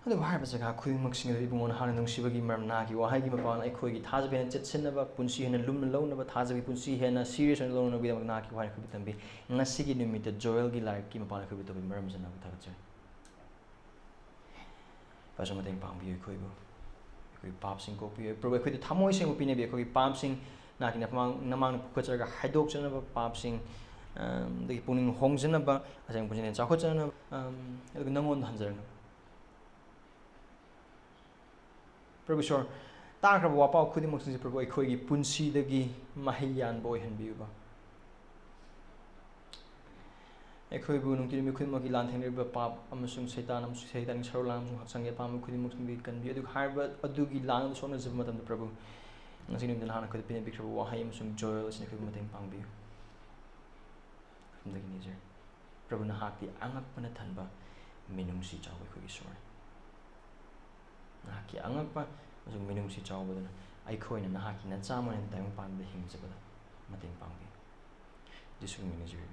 अदु हारबा जगह खुदिमक्सिंग इबुंगोन हाना नुंसिबगी मरम नागी वाहाइगी मपान अखोई थाजबेन चेतसिनबा पुंसी हेन लुम लौनबा थाजबी पुंसी हेन सीरियस हेन लौनबी नागी वाहाइ खुबि तंबी ngasiगी निमित्त जोएलगी लाइफ की मपान खुबि तबी मरम जना थागचै पासो मतें पांगबी अखोइबो अखोई पापसिंग कोपी प्रभु अखोई थमोइसिंग उपिनेबी अखोई पापसिंग नागी नमांग पुखचरगा हाइदोकचनबा पापसिंग दगी पुनिंग होंगजनबा असेंग पुंसिने चाखोचनबा अदु नंगोन हंजरन प्रभु ईश्वर ताख्रब वापाव खुदिमक्सिंग प्रभु अखोइगी पुंसीदगी माहि यानबो ओइहनबियुबा अखोइबु नुंतिनि खुदिमक्की लांथेंरिबा पाप अमसुंग सैतान सरोलाम हक्संगे पाम खुदिमक्सिंग कनबि अदु हारबा अदुगी लांग सोना जब मतम प्रभु नसिनि दन खुद पिने बिख्रब वाहाइ अमसुंग जोयल सिने खुद मतें पांगबियु खुदगी निजर प्रभु नहाकि आंगकपन थनबा मिनुंगसि चाव अखोइगी ईश्वर नहाकि आंगकपा अमसुंग मिनुंगसि चावबदन अखोइना नहाकि नचामन ताइम पानबे हिंजबदा मतें पांगबि दिसुंग मिनिजर